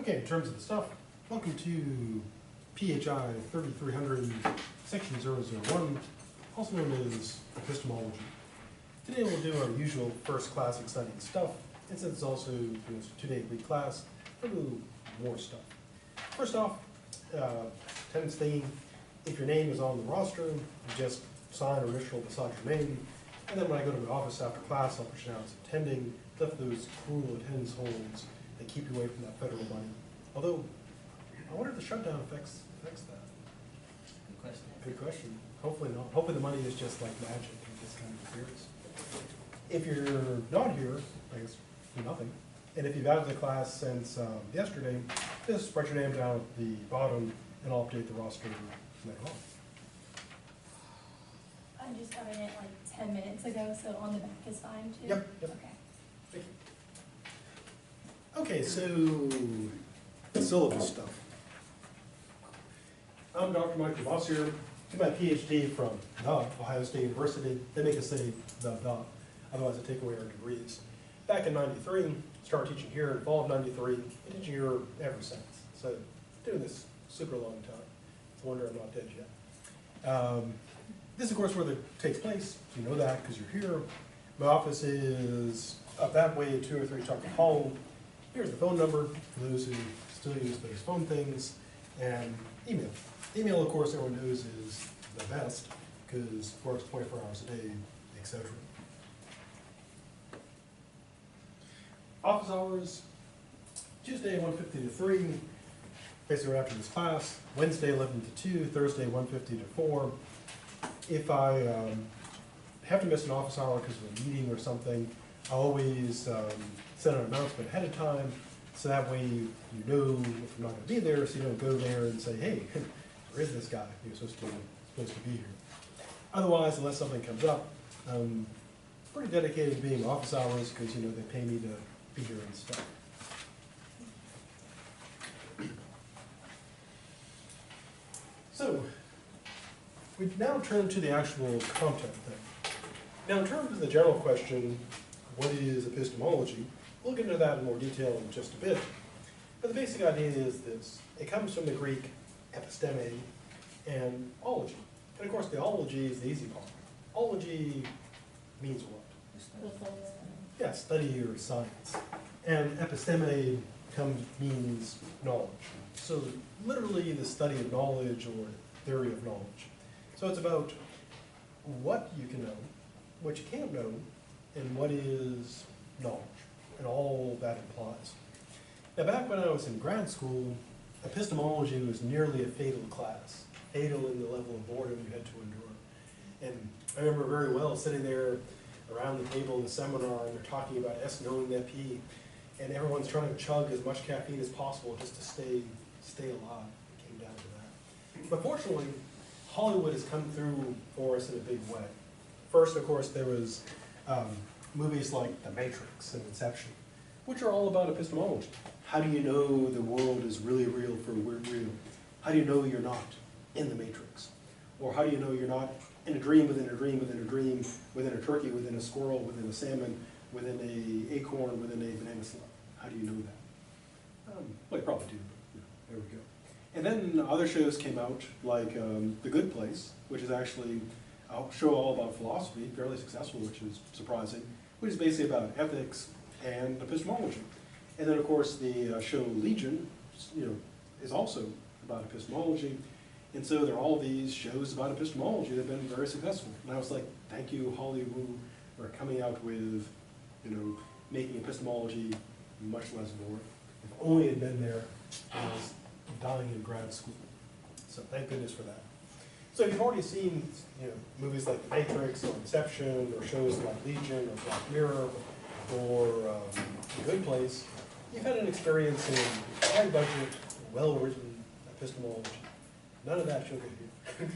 Okay, in terms of the stuff, welcome to PHI 3300, section 001, also known as Epistemology. Today we'll do our usual first class exciting stuff, and since it's also a 2-day week class, we'll do more stuff. First off, attendance theme. If your name is on the roster, you just sign or initial beside your name, and then when I go to my office after class, I'll push out as attending, lift those cruel attendance holds that keep you away from that federal money. Although, I wonder if the shutdown affects that. Good question. Good question. Hopefully not. Hopefully the money is just like magic and just kind of appears. If you're not here, I guess do nothing. And if you've added the class since yesterday, just write your name down at the bottom and I'll update the roster later on. I just got in it like 10 minutes ago, so on the back is fine too? Yep. Okay. Thank you. Okay, so syllabus stuff. I'm Dr. LaBossiere. I did my PhD from Ohio State University. They make us say the, otherwise they take away our degrees. Back in '93, started teaching here in fall of '93, and teaching here ever since. So doing this super long time. It's a wonder I'm not dead yet. This is, of course, where it takes place. You know that because you're here. My office is up that way, 2 or 3 Tucker Hall. Here's the phone number for those who still use those phone things, and email. Email, of course, everyone knows is the best because it works 24 hours a day, etc. Office hours, Tuesday 1:50 to 3, basically right after this class. Wednesday 11 to 2, Thursday 1:50 to 4. If I have to miss an office hour because of a meeting or something, I always send an announcement ahead of time, so that way you know if I'm not going to be there, so you don't go there and say, hey, where is this guy? He was supposed to be here. Otherwise, unless something comes up, I'm pretty dedicated to being office hours because they pay me to be here and stuff. So, we now turn to the actual content thing. Now, in terms of the general question, what is epistemology? We'll get into that in more detail in just a bit. But the basic idea is this. It comes from the Greek episteme and ology. And of course, the ology is the easy part. Ology means what? Yeah, study or science. And episteme means knowledge. So literally the study of knowledge or theory of knowledge. So it's about what you can know, what you can't know, and what is knowledge, and all that implies. Now back when I was in grad school, epistemology was nearly a fatal class, fatal in the level of boredom you had to endure. And I remember very well sitting there around the table in the seminar, and they're talking about S knowing that P, and everyone's trying to chug as much caffeine as possible just to stay alive. It came down to that. But fortunately, Hollywood has come through for us in a big way. First, of course, there was movies like The Matrix and Inception, which are all about epistemology. How do you know the world is really real for real? How do you know you're not in the Matrix? Or how do you know you're not in a dream within a dream within a dream, within a turkey, within a squirrel, within a salmon, within an acorn, within a banana slug? How do you know that? Well, you probably do, but there we go. And then other shows came out, like The Good Place, which is actually a show all about philosophy, fairly successful, which is surprising, which is basically about ethics and epistemology. And then, of course, the show Legion, is also about epistemology. And so there are all these shows about epistemology that have been very successful. And I was like, thank you, Hollywood, for coming out with, making epistemology much less boring. If only it had been there when I was dying in grad school. So thank goodness for that. So you've already seen, movies like The Matrix or Inception or shows like Legion or Black Mirror or The Good Place. You've had an experience in high-budget, well-written epistemology. None of that sugar here.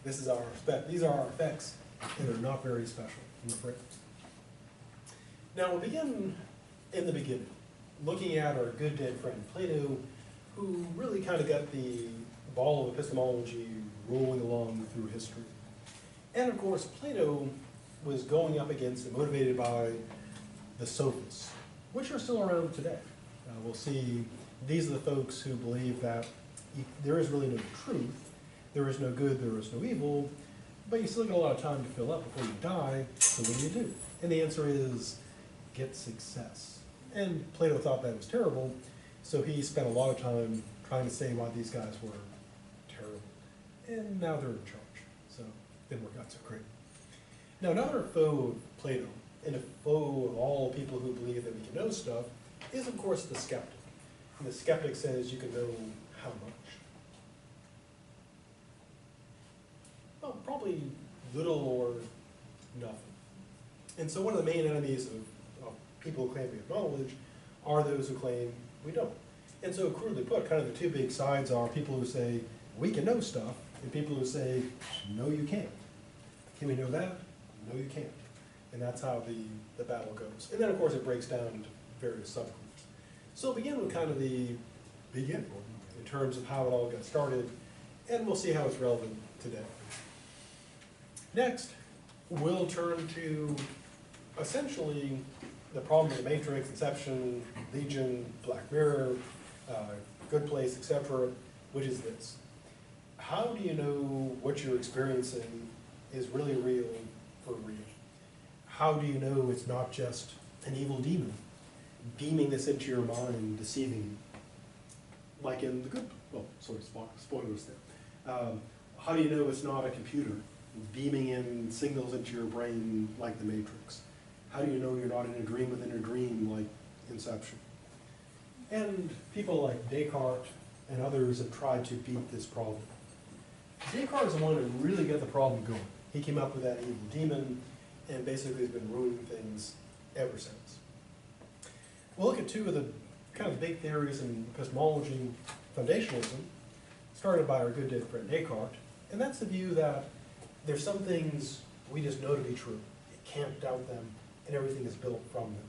These are our effects, and they're not very special, I'm afraid. Now we'll begin in the beginning, looking at our good dead friend Plato, who really kind of got the ball of epistemology rolling along through history. And of course, Plato was going up against and motivated by the sophists, which are still around today. We'll see these are the folks who believe that there is really no truth, there is no good, there is no evil, but you still got a lot of time to fill up before you die, so what do? And the answer is, get success. And Plato thought that was terrible, so he spent a lot of time trying to say why these guys were terrible. And now they're in charge, so it didn't work out so great. Now another foe of Plato, and a foe of all people who believe that we can know stuff, is of course the skeptic. And the skeptic says you can know how much? Well, probably little or nothing. And so one of the main enemies of people who claim we have knowledge are those who claim we don't. And so crudely put, kind of the two big sides are people who say, we can know stuff, and people who say, no you can't. Can we know that? No you can't. And that's how the battle goes. And then of course it breaks down into various subgroups. So we'll begin with kind of the beginning in terms of how it all got started, and we'll see how it's relevant today. Next, we'll turn to essentially the problem of the Matrix, Inception, Legion, Black Mirror, Good Place, etc., which is this. How do you know what you're experiencing is really real for real? How do you know it's not just an evil demon beaming this into your mind and deceiving you? Like in the good, well, sorry, spoilers there. How do you know it's not a computer beaming in signals into your brain like the Matrix? How do you know you're not in a dream within a dream like Inception? And people like Descartes and others have tried to beat this problem. Descartes is the one who really got the problem going. He came up with that evil demon and basically has been ruining things ever since. We'll look at two of the kind of big theories in epistemology, foundationalism, started by our good dead friend Descartes, and that's the view that there's some things we just know to be true. You can't doubt them, and everything is built from them.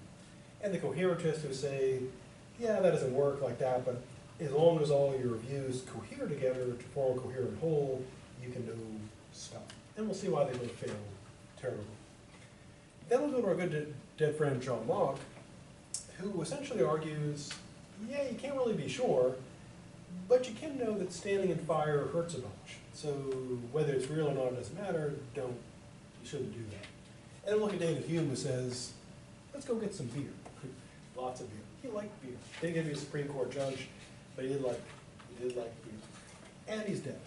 And the coherentists who say, yeah, that doesn't work like that, but as long as all your views cohere together to form a coherent whole, you can know stuff. And we'll see why they both fail terribly. Then we'll go to our good dead friend John Locke, who essentially argues, yeah, you can't really be sure, but you can know that standing in fire hurts a bunch. So whether it's real or not, it doesn't matter, you shouldn't do that. And then look at David Hume, who says, let's go get some beer. Lots of beer. He liked beer. Didn't get to be a Supreme Court judge, but he did like beer. And he's dead,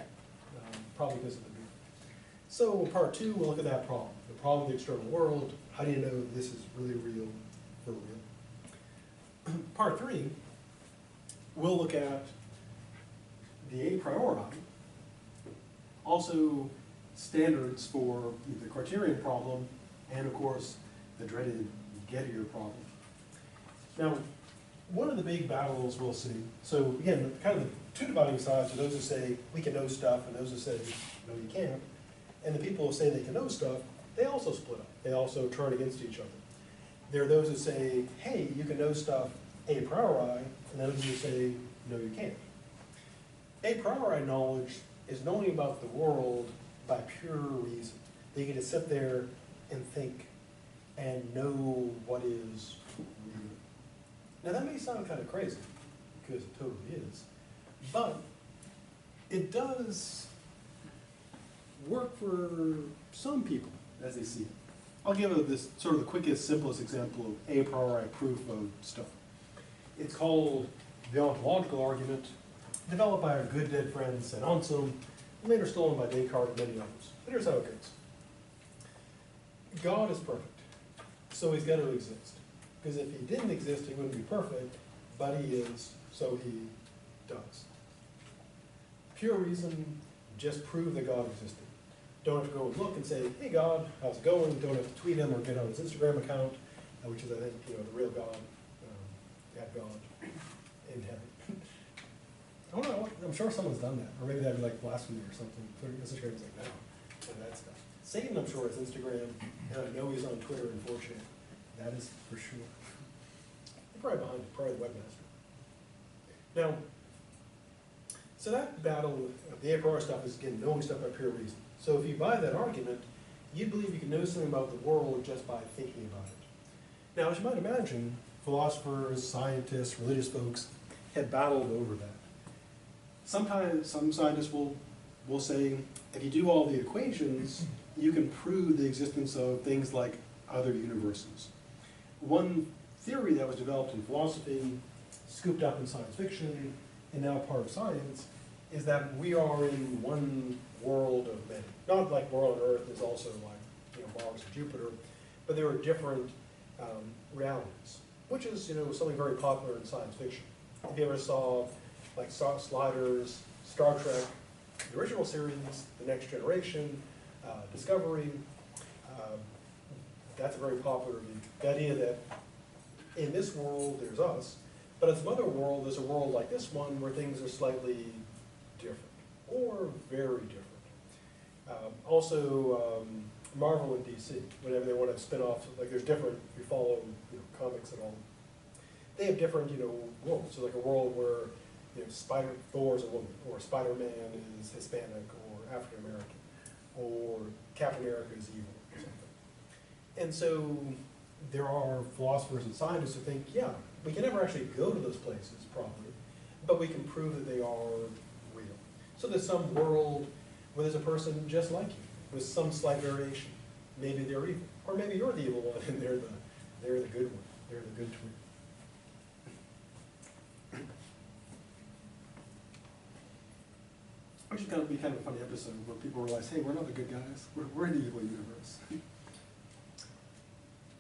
probably because of the beer. So in part two, we'll look at that problem. The problem of the external world. How do you know this is really real for real? Part three, we'll look at the a priori, also standards for the criterion problem, and of course, the dreaded Gettier problem. Now, one of the big battles we'll see, so again, kind of the two dividing sides are those who say we can know stuff and those who say no you can't. And the people who say they can know stuff, they also split up. They also turn against each other. There are those who say, hey, you can know stuff a priori, and those who say, no you can't. A priori knowledge is knowing about the world by pure reason. They get to sit there and think and know what is real. Now that may sound kind of crazy, because it totally is, but it does work for some people as they see it. I'll give this sort of the quickest, simplest example of a priori proof of stuff. It's called the ontological argument, developed by our good dead friend St. Anselm, later stolen by Descartes and many others. But here's how it goes. God is perfect, so he's got to exist. Because if he didn't exist, he wouldn't be perfect, but he is, so he does. Pure reason, just prove that God existed. Don't have to go and look and say, hey God, how's it going? Don't have to tweet him or get on his Instagram account, which is, I think, the real God, that God in heaven. I don't know, I'm sure someone's done that, or maybe that'd be like blasphemy or something. Instagram's like, no, and that stuff. Satan, I'm sure, has Instagram, and I know he's on Twitter and 4chan. That is for sure. They're probably behind it, probably the webmaster. Now, so that battle of the a priori stuff is, again, knowing stuff by pure reason. So if you buy that argument, you believe you can know something about the world just by thinking about it. Now, as you might imagine, philosophers, scientists, religious folks had battled over that. Sometimes some scientists will say, if you do all the equations, you can prove the existence of things like other universes. One theory that was developed in philosophy, scooped up in science fiction, and now part of science, is that we are in one world of many. Not like we're on Earth, there's also like Mars and Jupiter, but there are different realities, which is something very popular in science fiction. If you ever saw like Sliders, Star Trek, the original series, The Next Generation, Discovery, that's a very popular view. The idea that in this world there's us, but in some other world there's a world like this one where things are slightly different, or very different. Also, Marvel and DC, whenever they want to spin off, like there's different, if you follow comics and all, they have different worlds. So like a world where Thor's a woman, or Spider-Man is Hispanic, or African American, or Captain America is evil, or something. And so there are philosophers and scientists who think, yeah, we can never actually go to those places properly, but we can prove that they are real. So there's some world where there's a person just like you, with some slight variation. Maybe they're evil, or maybe you're the evil one and they're the good one. They're the good twin. Which is going to be kind of a funny episode where people realize, hey, we're not the good guys. We're in the evil universe.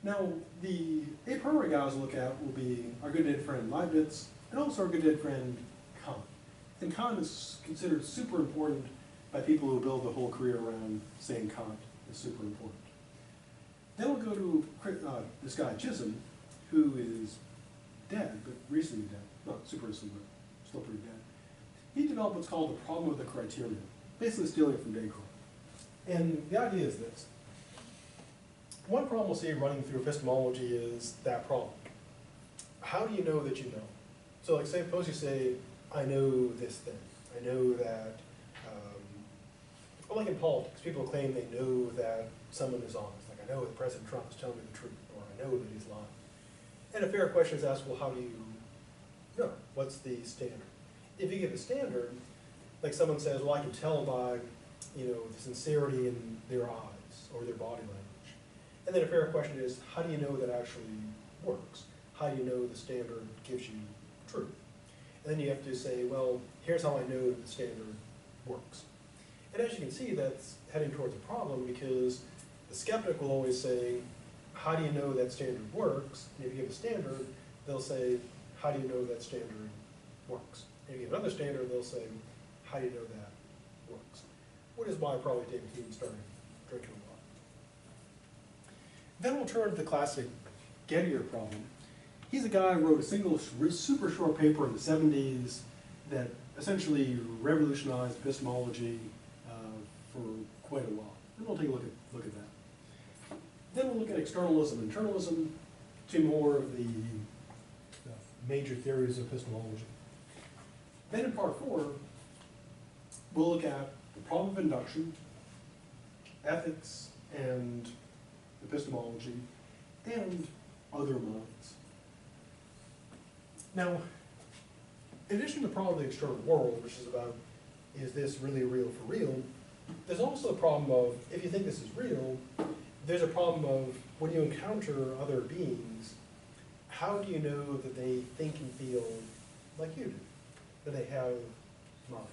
Now, the a priori guys we'll look at will be our good dead friend Leibniz, and also our good dead friend Kant. And Kant is considered super important by people who build a whole career around saying Kant is super important. Then we'll go to this guy Chisholm, who is dead, but recently dead. Not super recently, but still pretty dead. He developed what's called the problem of the criterion, basically stealing it from Descartes. And the idea is this. One problem we'll see running through epistemology is that problem. How do you know that you know? So like suppose you say, I know this thing. I know that, or like in politics, people claim they know that someone is honest. Like I know that President Trump is telling me the truth, or I know that he's lying. And a fair question is asked, well, how do you know? What's the standard? If you give a standard, like someone says, well, I can tell by, the sincerity in their eyes or their body language. And then a fair question is, how do you know that actually works? How do you know the standard gives you truth? And then you have to say, well, here's how I know that the standard works. And as you can see, that's heading towards a problem because the skeptic will always say, how do you know that standard works? And if you give a standard, they'll say, how do you know that standard works? And if you give another standard, they'll say, how do you know that works? Which is why probably David Hume started drinking a lot. Then we'll turn to the classic Gettier problem. He's a guy who wrote a single super short paper in the 70s that essentially revolutionized epistemology for quite a while. And we'll take a look at that. Then we'll look at externalism and internalism, two more of the major theories of epistemology. Then in part 4, we'll look at the problem of induction, ethics and epistemology, and other minds. Now, in addition to the problem of the external world, which is about, is this really real for real, there's also the problem of, if you think this is real, there's a problem of, when you encounter other beings, how do you know that they think and feel like you do? That they have minds?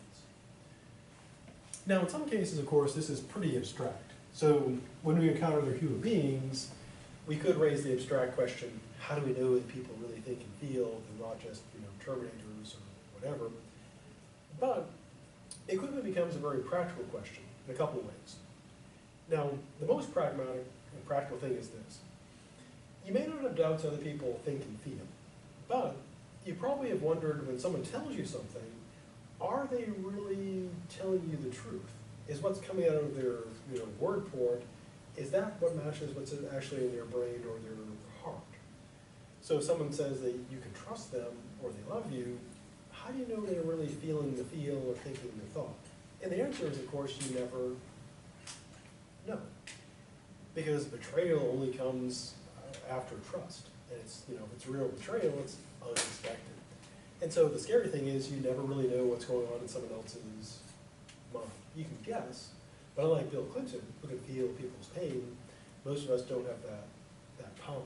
Now, in some cases, of course, this is pretty abstract. So when we encounter other human beings, we could raise the abstract question, how do we know that people really think and feel, and not just, Terminators or whatever? But it quickly becomes a very practical question in a couple of ways. Now, the most pragmatic and practical thing is this. You may not have doubts other people think and feel, but you probably have wondered when someone tells you something, are they really telling you the truth? Is what's coming out of their word port, is that what matches what's actually in their brain or their heart? So if someone says that you can trust them or they love you, how do you know they're really feeling the feel or thinking the thought? And the answer is, of course, you never know. Because betrayal only comes after trust. And it's, if it's real betrayal, it's unexpected. And so the scary thing is you never really know what's going on in someone else's mind. You can guess, but unlike Bill Clinton, who can feel people's pain, most of us don't have that power.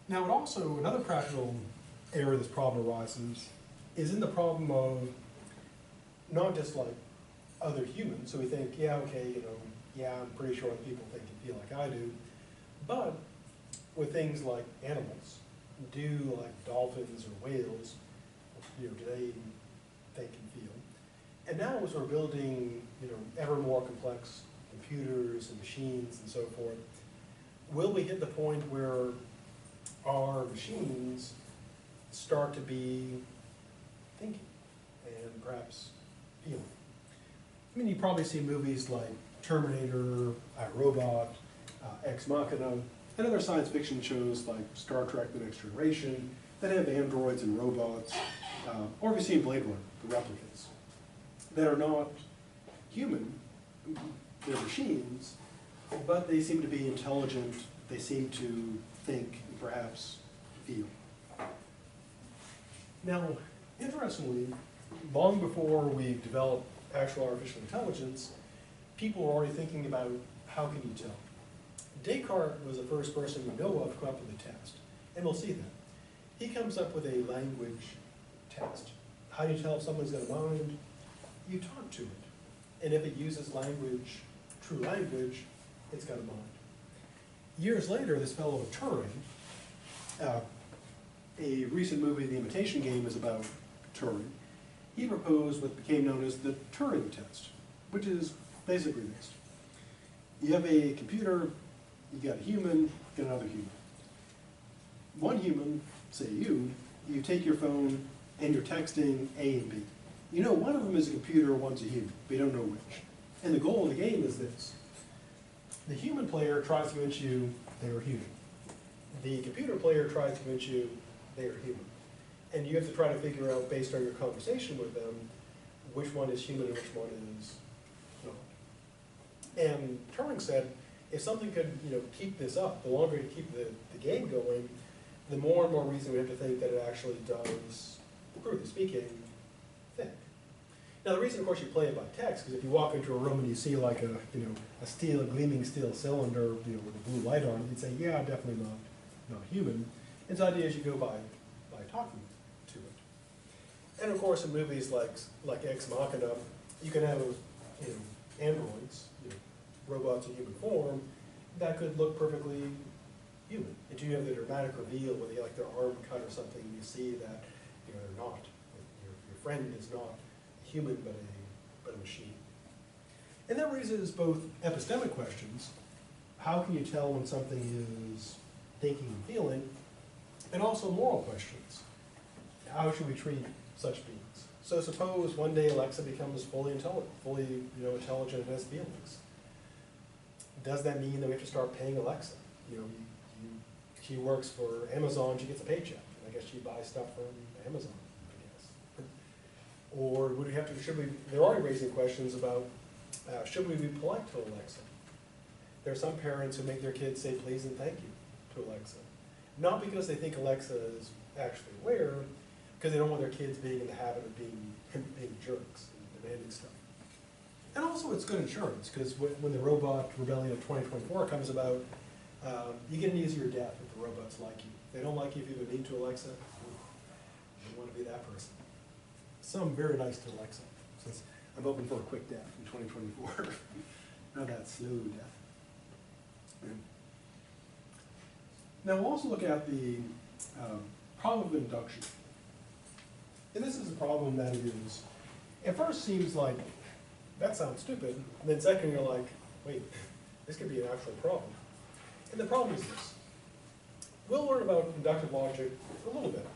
Now, it also, another practical area this problem arises is in the problem of not just like other humans, so we think, yeah, okay, yeah, I'm pretty sure other people think and feel like I do, but with things like animals, do like dolphins or whales, do they think and feel? And now as we're building, ever more complex computers and machines and so forth, will we hit the point where our machines start to be thinking and perhaps feeling? I mean, you probably see movies like Terminator, iRobot, Ex Machina, and other science fiction shows like Star Trek: The Next Generation that have androids and robots, or if you see Blade Runner, the replicants, that are not human, they're machines, but they seem to be intelligent, they seem to think and perhaps feel. Now, interestingly, long before we developed actual artificial intelligence, people were already thinking about how can you tell. Descartes was the first person we know of to come up with a test, and we'll see that. He comes up with a language test. How do you tell if someone's got a mind? You talk to it, and if it uses language, true language, it's got a mind. Years later, this fellow Turing, a recent movie, The Imitation Game, is about Turing. He proposed what became known as the Turing test, which is basically this. You have a computer, you got a human, you got another human. One human, say you take your phone and you're texting A and B. You know one of them is a computer, one's a human, but you don't know which. And the goal of the game is this. The human player tries to convince you they are human. The computer player tries to convince you they are human. And you have to try to figure out, based on your conversation with them, which one is human and which one is not. And Turing said, if something could keep this up, the longer you keep the game going, the more and more reason we have to think that it actually does, crudely speaking, think. Now the reason, of course, you play it by text, because if you walk into a room and you see like a gleaming steel cylinder with a blue light on it, you'd say, yeah, definitely not human. And the idea is you go by talking to it. And of course, in movies like Ex Machina, you can have androids, robots in human form, that could look perfectly human. And you have the dramatic reveal when they get like their arm cut or something, and you see that they're not. Your friend is not a human, but a machine. And that raises both epistemic questions. How can you tell when something is thinking and feeling? And also moral questions. How should we treat such beings? So suppose one day Alexa becomes fully intelligent, intelligent and has feelings. Does that mean that we have to start paying Alexa? She works for Amazon, she gets a paycheck. And I guess she buys stuff from Amazon, I guess. Or would we have to, they're already raising questions about, should we be polite to Alexa? There are some parents who make their kids say please and thank you to Alexa. Not because they think Alexa is actually aware, because they don't want their kids being in the habit of being jerks and demanding stuff. And also it's good insurance, because when the robot rebellion of 2024 comes about, you get an easier death if the robots like you. If they don't like you if you've been mean to Alexa, you don't want to be that person. Some very nice to Alexa, since I'm hoping for a quick death in 2024. Not that slow death. Now we'll also look at the problem of induction. And this is a problem that is, at first seems like, that sounds stupid, and then second you're like, wait, this could be an actual problem. And the problem is this. We'll learn about inductive logic a little bit.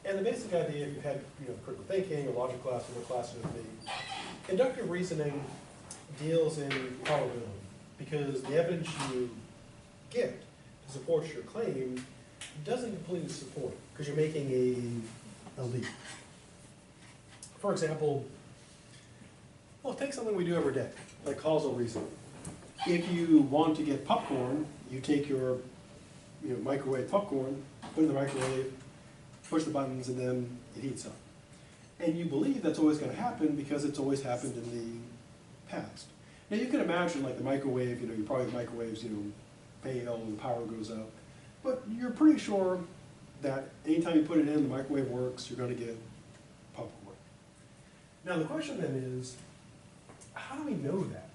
And the basic idea, if you've had critical thinking or logic class or what classes with me, inductive reasoning deals in probability, because the evidence you get to support your claim doesn't completely support it, because you're making a leap. For example, well, take something we do every day, like causal reasoning. If you want to get popcorn, you take your microwave popcorn, put it in the microwave, push the buttons, and then it heats up. And you believe that's always going to happen because it's always happened in the past. Now you can imagine like the microwave, you probably have microwaves, fail and the power goes out. But you're pretty sure that anytime you put it in, the microwave works, you're going to get popcorn. Now the question then is, how do we know that?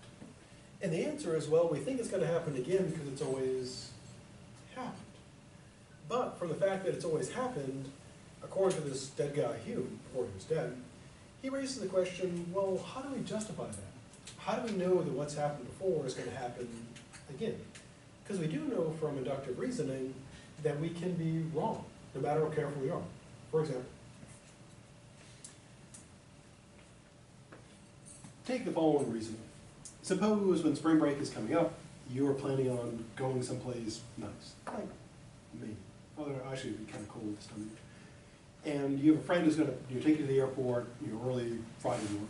And the answer is, well, we think it's going to happen again because it's always happened. But from the fact that it's always happened, according to this dead guy Hume, before he was dead, he raises the question, well, how do we justify that? How do we know that what's happened before is going to happen again? Because we do know from inductive reasoning that we can be wrong, no matter how careful we are. For example, take the following reasoning. Suppose when spring break is coming up, you are planning on going someplace nice, like me. Although actually it'd be kind of cold this time of year. And you have a friend who's going to take you to the airport early Friday morning.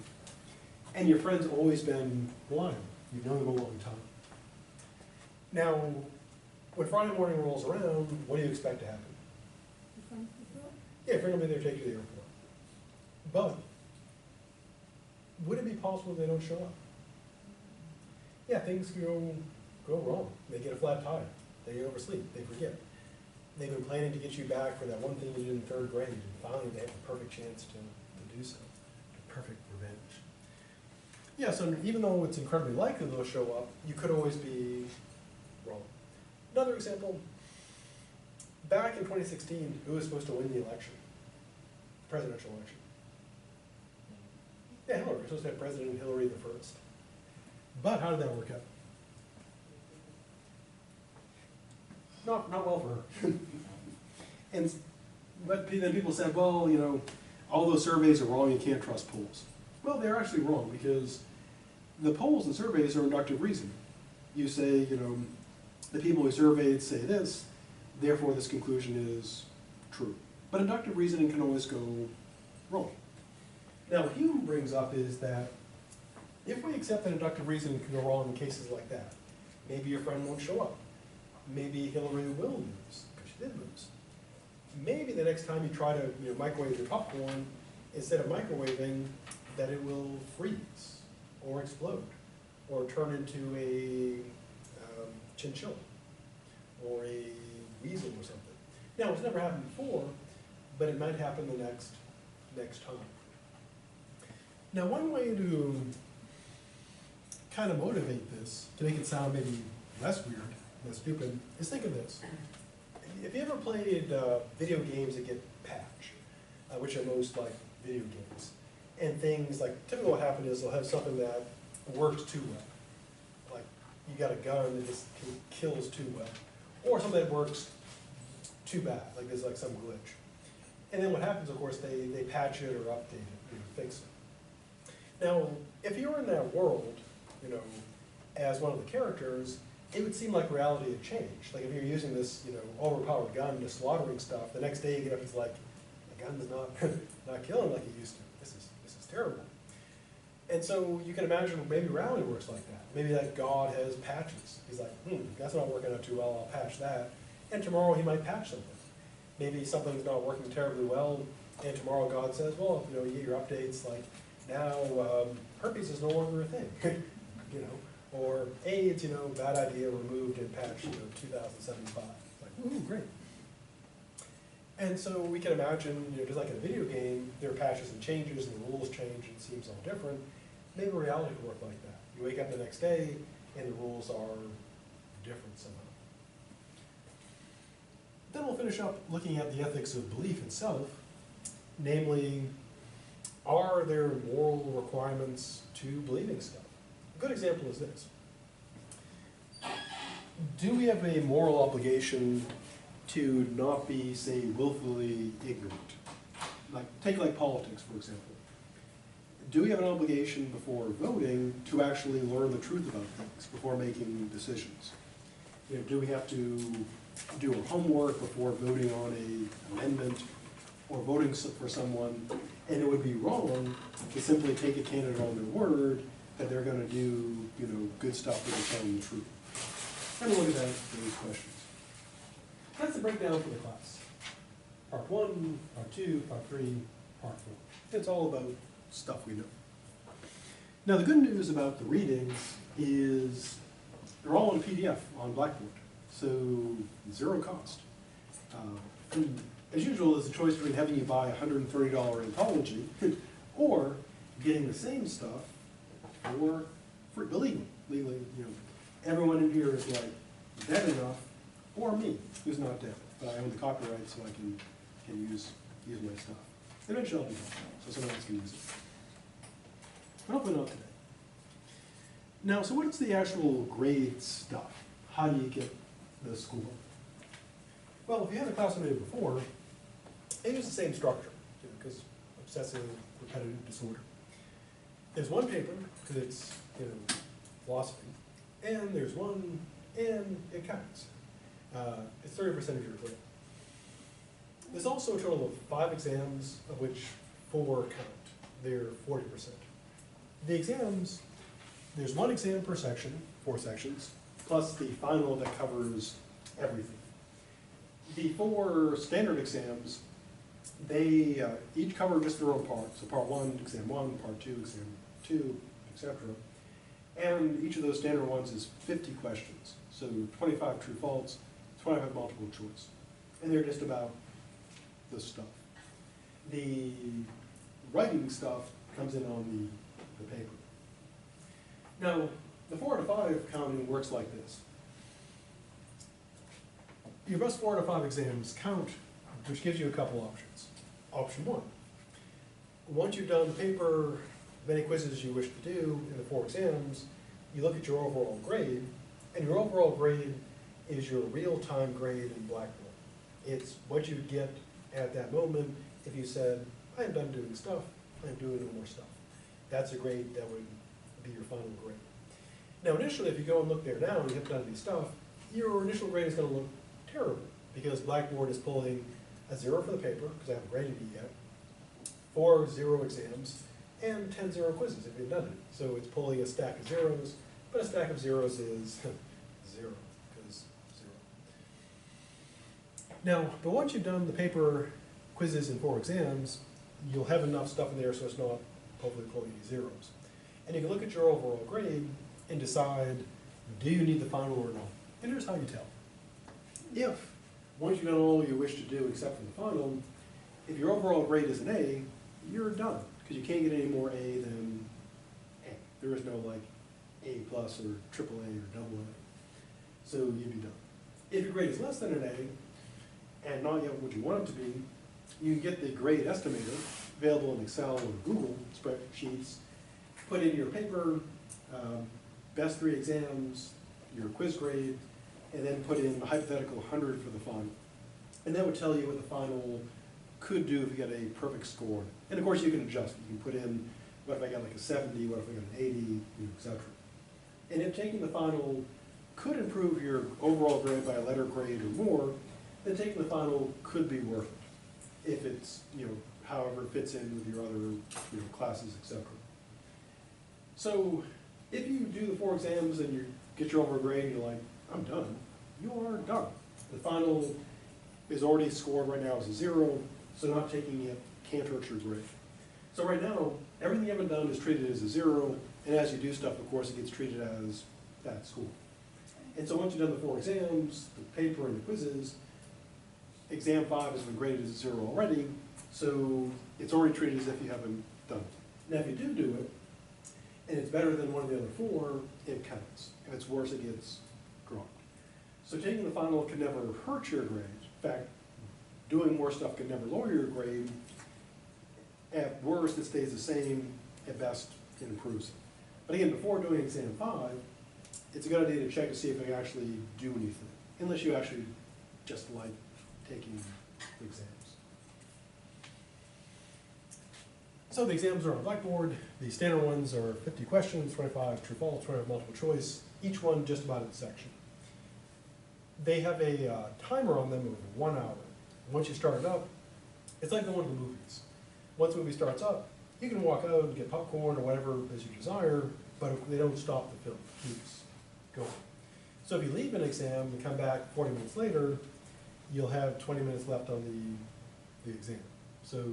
And your friend's always been reliable. You've known them a long time. Now, when Friday morning rolls around, what do you expect to happen? Yeah, your friend will be there to take you to the airport. But would it be possible they don't show up? Yeah, things go wrong. They get a flat tire. They oversleep. They forget. They've been planning to get you back for that one thing you did in third grade, and finally they have the perfect chance to do so. The perfect revenge. Yeah, so even though it's incredibly likely they'll show up, you could always be wrong. Another example, back in 2016, who was supposed to win the election? Presidential election. Yeah, Hillary. We're supposed to have President Hillary the first. But how did that work out? Not well for her. But then people said, well, all those surveys are wrong, you can't trust polls. Well, they're actually wrong because the polls and surveys are inductive reasoning. You say, the people we surveyed say this, therefore this conclusion is true. But inductive reasoning can always go wrong. Now, what Hume brings up is that if we accept that inductive reasoning can go wrong in cases like that, maybe your friend won't show up. Maybe Hillary will lose, because she did lose. Maybe the next time you try to microwave your popcorn, instead of microwaving, that it will freeze, or explode, or turn into a chinchilla, or a weasel or something. Now, it's never happened before, but it might happen the next time. Now, one way to kind of motivate this, to make it sound maybe less weird, less stupid, is think of this. If you ever played video games that get patched, which are most like video games, and things like, typically what happens is they'll have something that works too well. Like, you got a gun that just kills too well. Or something that works too bad, like there's like some glitch. And then what happens, of course, they patch it or update it, fix it. Now, if you were in that world, as one of the characters, it would seem like reality had changed. Like if you're using this, overpowered gun to slaughtering stuff, the next day you get up, it's like, the gun's not killing like it used to. This is terrible. And so you can imagine maybe reality works like that. Maybe that God has patches. He's like, that's not working out too well, I'll patch that. And tomorrow he might patch something. Maybe something's not working terribly well, and tomorrow God says, well, you get your updates, like now herpes is no longer a thing. Or AIDS, bad idea, removed in patch 2075. Like, ooh, great. And so we can imagine, just like in a video game, there are patches and changes, and the rules change, and it seems all different. Maybe reality could work like that. You wake up the next day, and the rules are different somehow. Then we'll finish up looking at the ethics of belief itself, namely, are there moral requirements to believing stuff? A good example is this. Do we have a moral obligation to not be, say, willfully ignorant? Take politics, for example. Do we have an obligation before voting to actually learn the truth about things before making decisions? Do we have to do our homework before voting on an amendment or voting for someone? And it would be wrong to simply take a candidate on their word that they're going to do, good stuff that they're telling the truth. And we'll look at those questions. That's the breakdown for the class. Part 1, Part 2, Part 3, Part 4. It's all about stuff we know. Now the good news about the readings is they're all in PDF on Blackboard, so zero cost. And as usual, there's a choice between having you buy a $130 anthology or getting the same stuff for illegally. Legally, you know, everyone in here is like dead enough, or me, who's not dead, but I own the copyright, so I can use my stuff. Eventually I'll be done, so someone else can use it. But hopefully not today. Now, so what's the actual grade stuff? How do you get the score? Well, if you had a class I did before, they use the same structure, because obsessive repetitive disorder. There's one paper, because it's, you know, philosophy, and there's one, and it counts. It's 30% of your grade. There's also a total of 5 exams, of which 4 count. They're 40%. The exams, there's 1 exam per section, 4 sections, plus the final that covers everything. The 4 standard exams, they each cover just their own part. So part 1, exam 1, part 2, exam 2, etc. And each of those standard ones is 50 questions. So 25 true false, 25 multiple choice. And they're just about the stuff. The writing stuff comes in on the paper. Now, the 4 to 5 counting works like this. Your best 4 to 5 exams count, which gives you a couple options. Option 1, once you've done the paper, many quizzes you wish to do in the 4 exams, you look at your overall grade, and your overall grade is your real-time grade in Blackboard. It's what you'd get at that moment if you said, I am done doing stuff, I'm doing no more stuff. That's a grade that would be your final grade. Now initially, if you go and look there now and you haven't done any stuff, your initial grade is going to look terrible, because Blackboard is pulling a 0 for the paper, because I haven't graded it yet, 4 0 exams, and 10 0 quizzes if you've done it. So it's pulling a stack of zeros, but a stack of zeros is 0, because 0. Now, but once you've done the paper, quizzes, and 4 exams, you'll have enough stuff in there so it's not hopefully pulling any zeros. And you can look at your overall grade and decide, do you need the final or not? And here's how you tell. If, once you've done all you wish to do except for the final, if your overall grade is an A, you're done, because you can't get any more A than A. There is no like A plus or triple A or double A. So you'd be done. If your grade is less than an A, and not yet what you want it to be, you get the grade estimator, available in Excel or Google spreadsheets, put in your paper, best 3 exams, your quiz grade, and then put in a hypothetical 100 for the final. And that would tell you what the final could do if you get a perfect score. And of course you can adjust. You can put in, what if I got like a 70, what if I got an 80, you know, etc. And if taking the final could improve your overall grade by a letter grade or more, then taking the final could be worth it, if it's, you know, however it fits in with your other, you know, classes, etc. So if you do the 4 exams and you get your overall grade and you're like, I'm done, you are done. The final is already scored right now as a 0, so not taking it can't hurt your grade. So right now, everything you haven't done is treated as a 0, and as you do stuff, of course, it gets treated as that score. And so once you've done the 4 exams, the paper and the quizzes, exam 5 has been graded as a 0 already, so it's already treated as if you haven't done it. Now if you do it, and it's better than one of the other 4, it counts. If it's worse, it gets dropped. So taking the final can never hurt your grade. In fact, doing more stuff can never lower your grade. At worst, it stays the same. At best, it improves it. But again, before doing exam 5, it's a good idea to check to see if you actually do anything, unless you actually just like taking exams. So the exams are on Blackboard. The standard ones are 50 questions, 25 true false, 25 multiple choice, each one just about its section. They have a timer on them of 1 hour. Once you start it up, it's like going to the movies. Once the movie starts up, you can walk out and get popcorn or whatever as you desire, but they don't stop the film. It keeps going. So if you leave an exam and come back 40 minutes later, you'll have 20 minutes left on the exam. So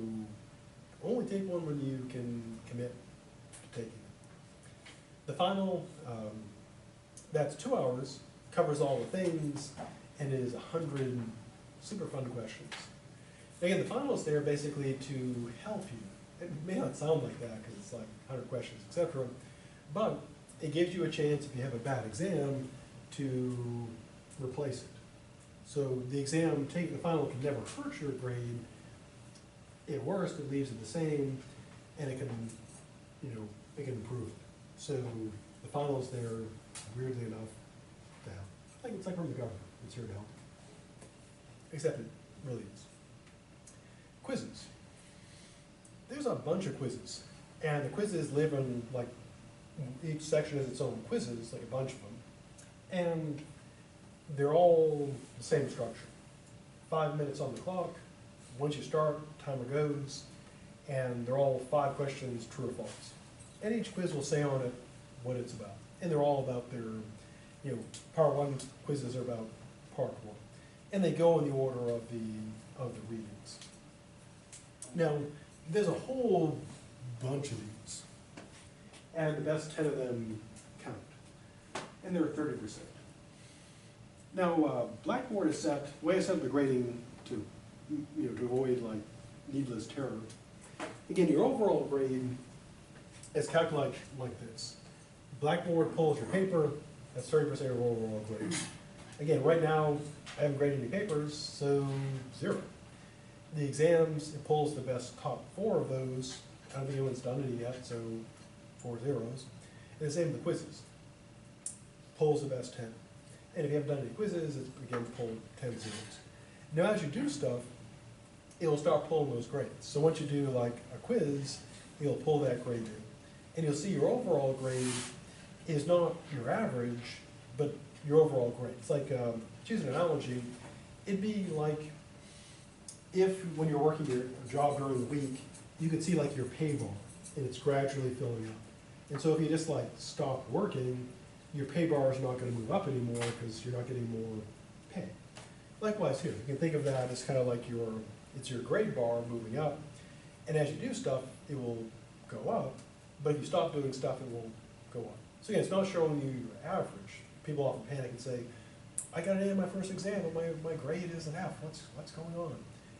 only take one when you can commit to taking it. The final, that's 2 hours, covers all the things, and is 100 super fun questions. Again, the final is there basically to help you. It may not sound like that because it's like 100 questions, etc. But it gives you a chance, if you have a bad exam, to replace it. So the exam, taking the final can never hurt your grade. At worst, it leaves it the same, and it can, it can improve it. So the final is there, weirdly enough, to help. Like it's like from the government, it's here to help. Except it really is. Quizzes. There's a bunch of quizzes, and the quizzes live in, like, each section has its own quizzes, like a bunch of them, and they're all the same structure. 5 minutes on the clock, once you start, timer goes, and they're all 5 questions, true or false. And each quiz will say on it what it's about, and they're all about their, part 1 quizzes are about part 1, and they go in the order of the readings. Now, there's a whole bunch of these, and the best 10 of them count, and they're 30%. Now, Blackboard is set, the way I set the grading to avoid like needless terror. Again, your overall grade is calculated like this. Blackboard pulls your paper, that's 30% of your overall grade. Again, right now, I haven't graded any papers, so 0. The exams, it pulls the best top 4 of those. I don't think anyone's done any yet, so 4 zeros. And the same with the quizzes. Pulls the best 10. And if you haven't done any quizzes, it's again pulled 10 zeros. Now as you do stuff, it'll start pulling those grades. So once you do like a quiz, it'll pull that grade in. And you'll see your overall grade is not your average, but your overall grade. It's like, to use an analogy, it'd be like if when you're working your job during the week, you could see like your pay bar, and it's gradually filling up. And so if you just like stop working, your pay bar is not going to move up anymore because you're not getting more pay. Likewise here, you can think of that as kind of like it's your grade bar moving up, and as you do stuff, it will go up, but if you stop doing stuff, it will go up. So again, it's not showing you your average. People often panic and say, I got an A in my first exam, but my grade is an F, what's going on?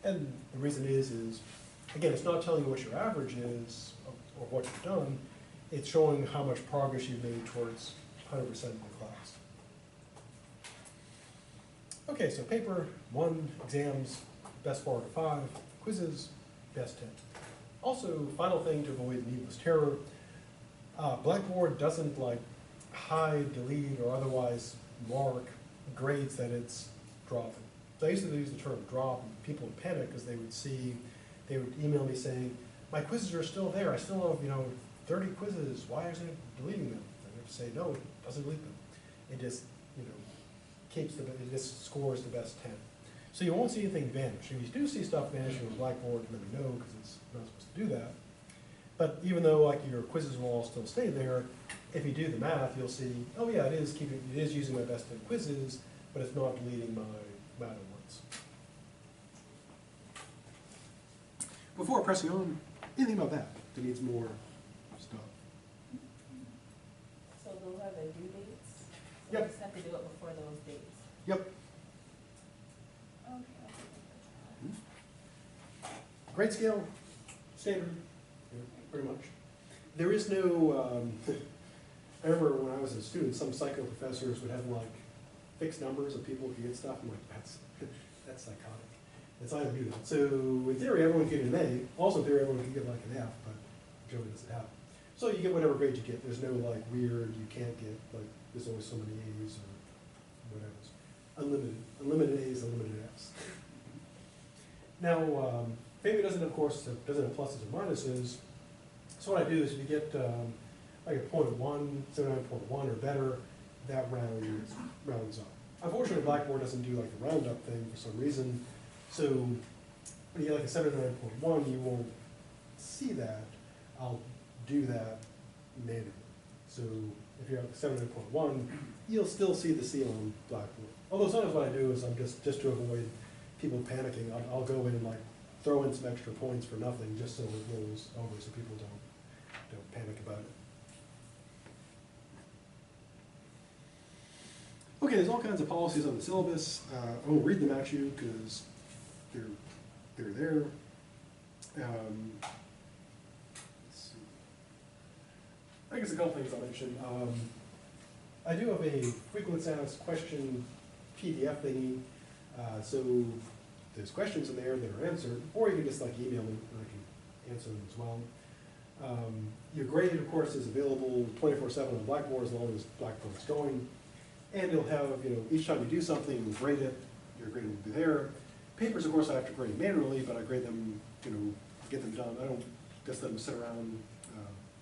And the reason is, again, it's not telling you what your average is or what you've done, it's showing how much progress you've made towards 100% of the class. Okay, so paper 1, exams, best 4 out of 5, quizzes, best 10. Also, final thing to avoid needless terror, Blackboard doesn't like hide, delete, or otherwise mark grades that it's dropping. So I used to use the term drop, and people would panic because they would email me saying, my quizzes are still there, I still have 30 quizzes, why isn't it deleting them? I have to say, no, it doesn't delete them. It just, it just scores the best 10. So you won't see anything vanish. If you do see stuff vanishing with Blackboard, let me know, because it's not supposed to do that. But even though like your quizzes will all still stay there, if you do the math, you'll see, oh yeah, it is using my best 10 quizzes, but it's not deleting my matter ones. Before pressing on, anything about that needs more stuff? So those are the due dates? Yep. You just have to do it before those dates? Yep. Okay. Grade scale, standard, pretty much. There is no, I remember when I was a student, some psycho professors would have like fixed numbers of people who could get stuff. I'm like, that's psychotic. It's I don't do that. So in theory, everyone can get an A. Also in theory, everyone can get like an F, but generally doesn't happen. So you get whatever grade you get. There's no like weird, you can't get, like, there's always so many A's or whatever. Unlimited A's, unlimited F's. Now, maybe it doesn't, of course, doesn't have pluses or minuses. So what I do is if you get like a 0.1, 79.1 or better, that rounds up. Unfortunately, Blackboard doesn't do like the roundup thing for some reason. So when you get like a 79.1, you won't see that. I'll do that manually. So if you're at 79.1, you'll still see the C on Blackboard. Although sometimes what I do is I'm just to avoid people panicking, I'll go in and like throw in some extra points for nothing, just so it rolls over, so people don't panic about it. Okay, there's all kinds of policies on the syllabus. I won't read them at you because they're there. Let's see. I guess a couple things I'll mention. I do have a frequently asked question PDF thingy, so there's questions in there that are answered, or you can just like email me and I can answer them as well. Your grade, of course, is available 24/7 on Blackboard as long as Blackboard's going. And you'll have, each time you do something, you grade it, your grade will be there. Papers, of course, I have to grade manually, but I grade them, get them done. I don't just let them sit around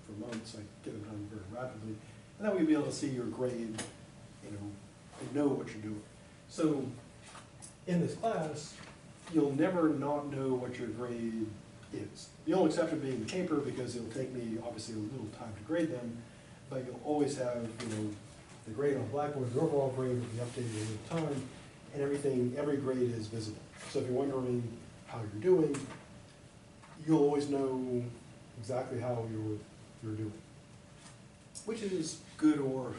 for months. I get them done very rapidly. And that way you'll be able to see your grade, and know what you're doing. So in this class, you'll never not know what your grade is. The only exception being the paper, because it'll take me, obviously, a little time to grade them, but you'll always have, the grade on Blackboard, the overall grade will be updated all the time, and every grade is visible. So if you're wondering how you're doing, you'll always know exactly how you're doing, which is good or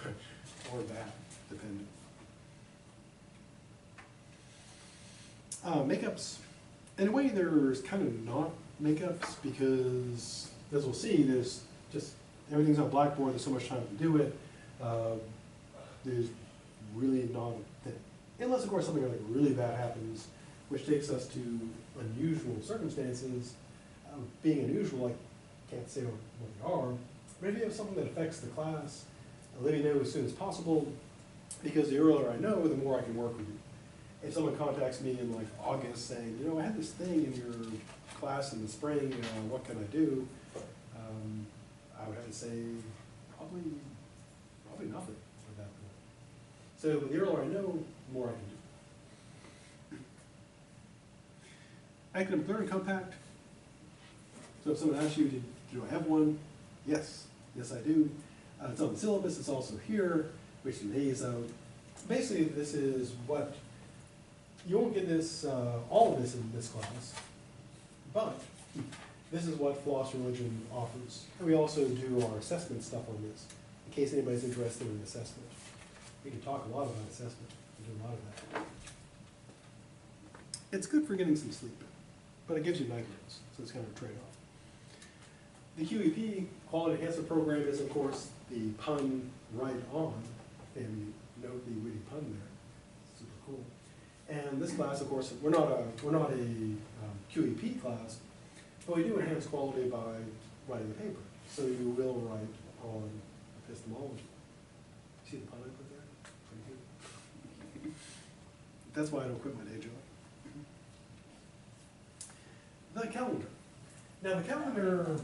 bad, depending. Makeups. In a way, there's kind of not makeups because, as we'll see, there's just everything's on Blackboard. There's so much time to do it. There's really not a thing. Unless, of course, something like really bad happens, which takes us to unusual circumstances. Being unusual, I can't say what they are, but if you have something that affects the class, let me know as soon as possible, because the earlier I know, the more I can work with you. If someone contacts me in like August saying, I had this thing in your class in the spring, what can I do? I would have to say, probably nothing at that point. So the earlier I know, the more I can do. Academic Learning Compact. So if someone asks you, do I have one? Yes, I do. It's on the syllabus, it's also here, which lays out, basically this is what, you won't get this, all of this in this class, but this is what Philosophy of Religion offers. And we also do our assessment stuff on this, in case anybody's interested in assessment. We can talk a lot about assessment, we do a lot of that. It's good for getting some sleep, but it gives you nightmares, so it's kind of a trade-off. The QEP, Quality Enhancement Program, is of course the pun right on, and note the witty pun there, super cool. And this class, of course, we're not a QEP class, but we do enhance quality by writing a paper. So you will write on epistemology. See the pun I put there? Pretty good. That's why I don't quit my day job. The calendar. Now the calendar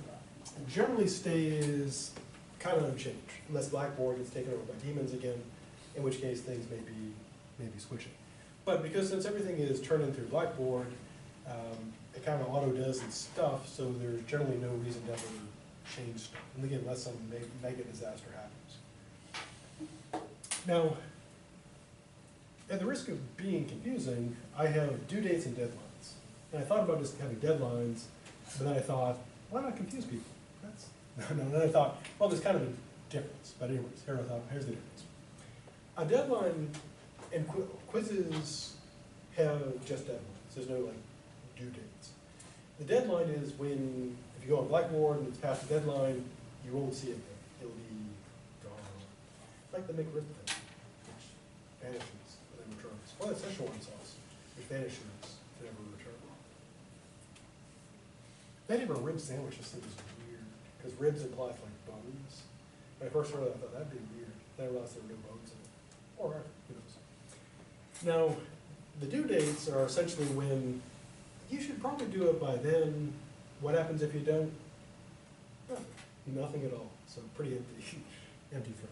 generally stays kind of unchanged, unless Blackboard gets taken over by demons again, in which case things may be switching. But because since everything is turned in through Blackboard, it kind of auto does its stuff, so there's generally no reason to ever change stuff. And again, unless some mega disaster happens. Now, at the risk of being confusing, I have due dates and deadlines. And I thought about just having deadlines, but then I thought, why not confuse people? Then I thought, well, there's kind of a difference. But anyways, here's the difference. A deadline and quizzes have just deadlines. There's no due dates. The deadline is when, if you go on Blackboard and it's past the deadline, you won't see it there. It'll be gone. Like the McRib thing, which vanishes and then returns. Or the Szechuan sauce, which vanishes and never returns. That even a rib sandwich just seems weird, because ribs implies bones. When I first heard it, I thought that'd be weird. Then I realized there were no bones in it. Or, who knows. Now, the due dates are essentially when you should probably do it by then. What happens if you don't? Nothing at all. So pretty empty throw.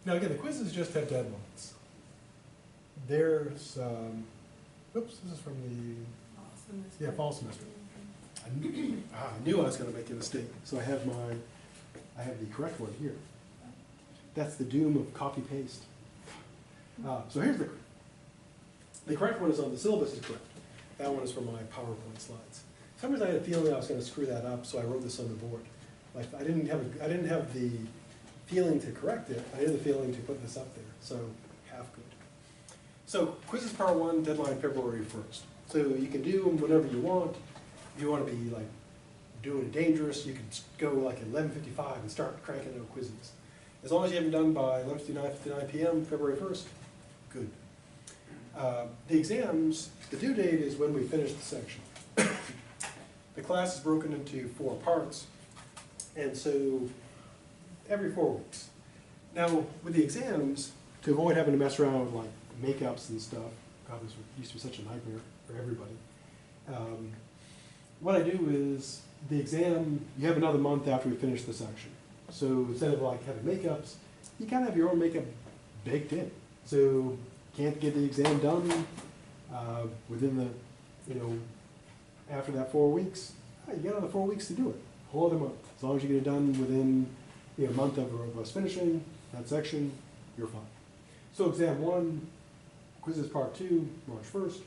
Now again, the quizzes just have deadlines. There's, oops, this is from the fall semester. I knew I was going to make a mistake, so I have the correct one here. That's the doom of copy paste. So here's the correct one is on the syllabus is correct. That one is for my PowerPoint slides. For some reason I had a feeling I was going to screw that up, so I wrote this on the board. Like I didn't have the feeling to correct it. I had the feeling to put this up there. So half good. So quizzes part 1, deadline February 1st. So you can do them whenever you want. If you want to be like doing it dangerous, you can go like at 11:55 and start cranking out quizzes. As long as you haven't done by 11:59 p.m. February 1st, good. The exams, the due date is when we finish the section. The class is broken into 4 parts, and so every 4 weeks. Now, with the exams, to avoid having to mess around with like makeups and stuff, God, this used to be such a nightmare for everybody. What I do is, the exam, you have another month after we finish the section. So instead of like having makeups, you kind of have your own makeup baked in. So can't get the exam done within the, after that 4 weeks, you got another 4 weeks to do it. Whole other month. As long as you get it done within a month of us finishing that section, you're fine. So exam 1, quizzes part 2, March 1st.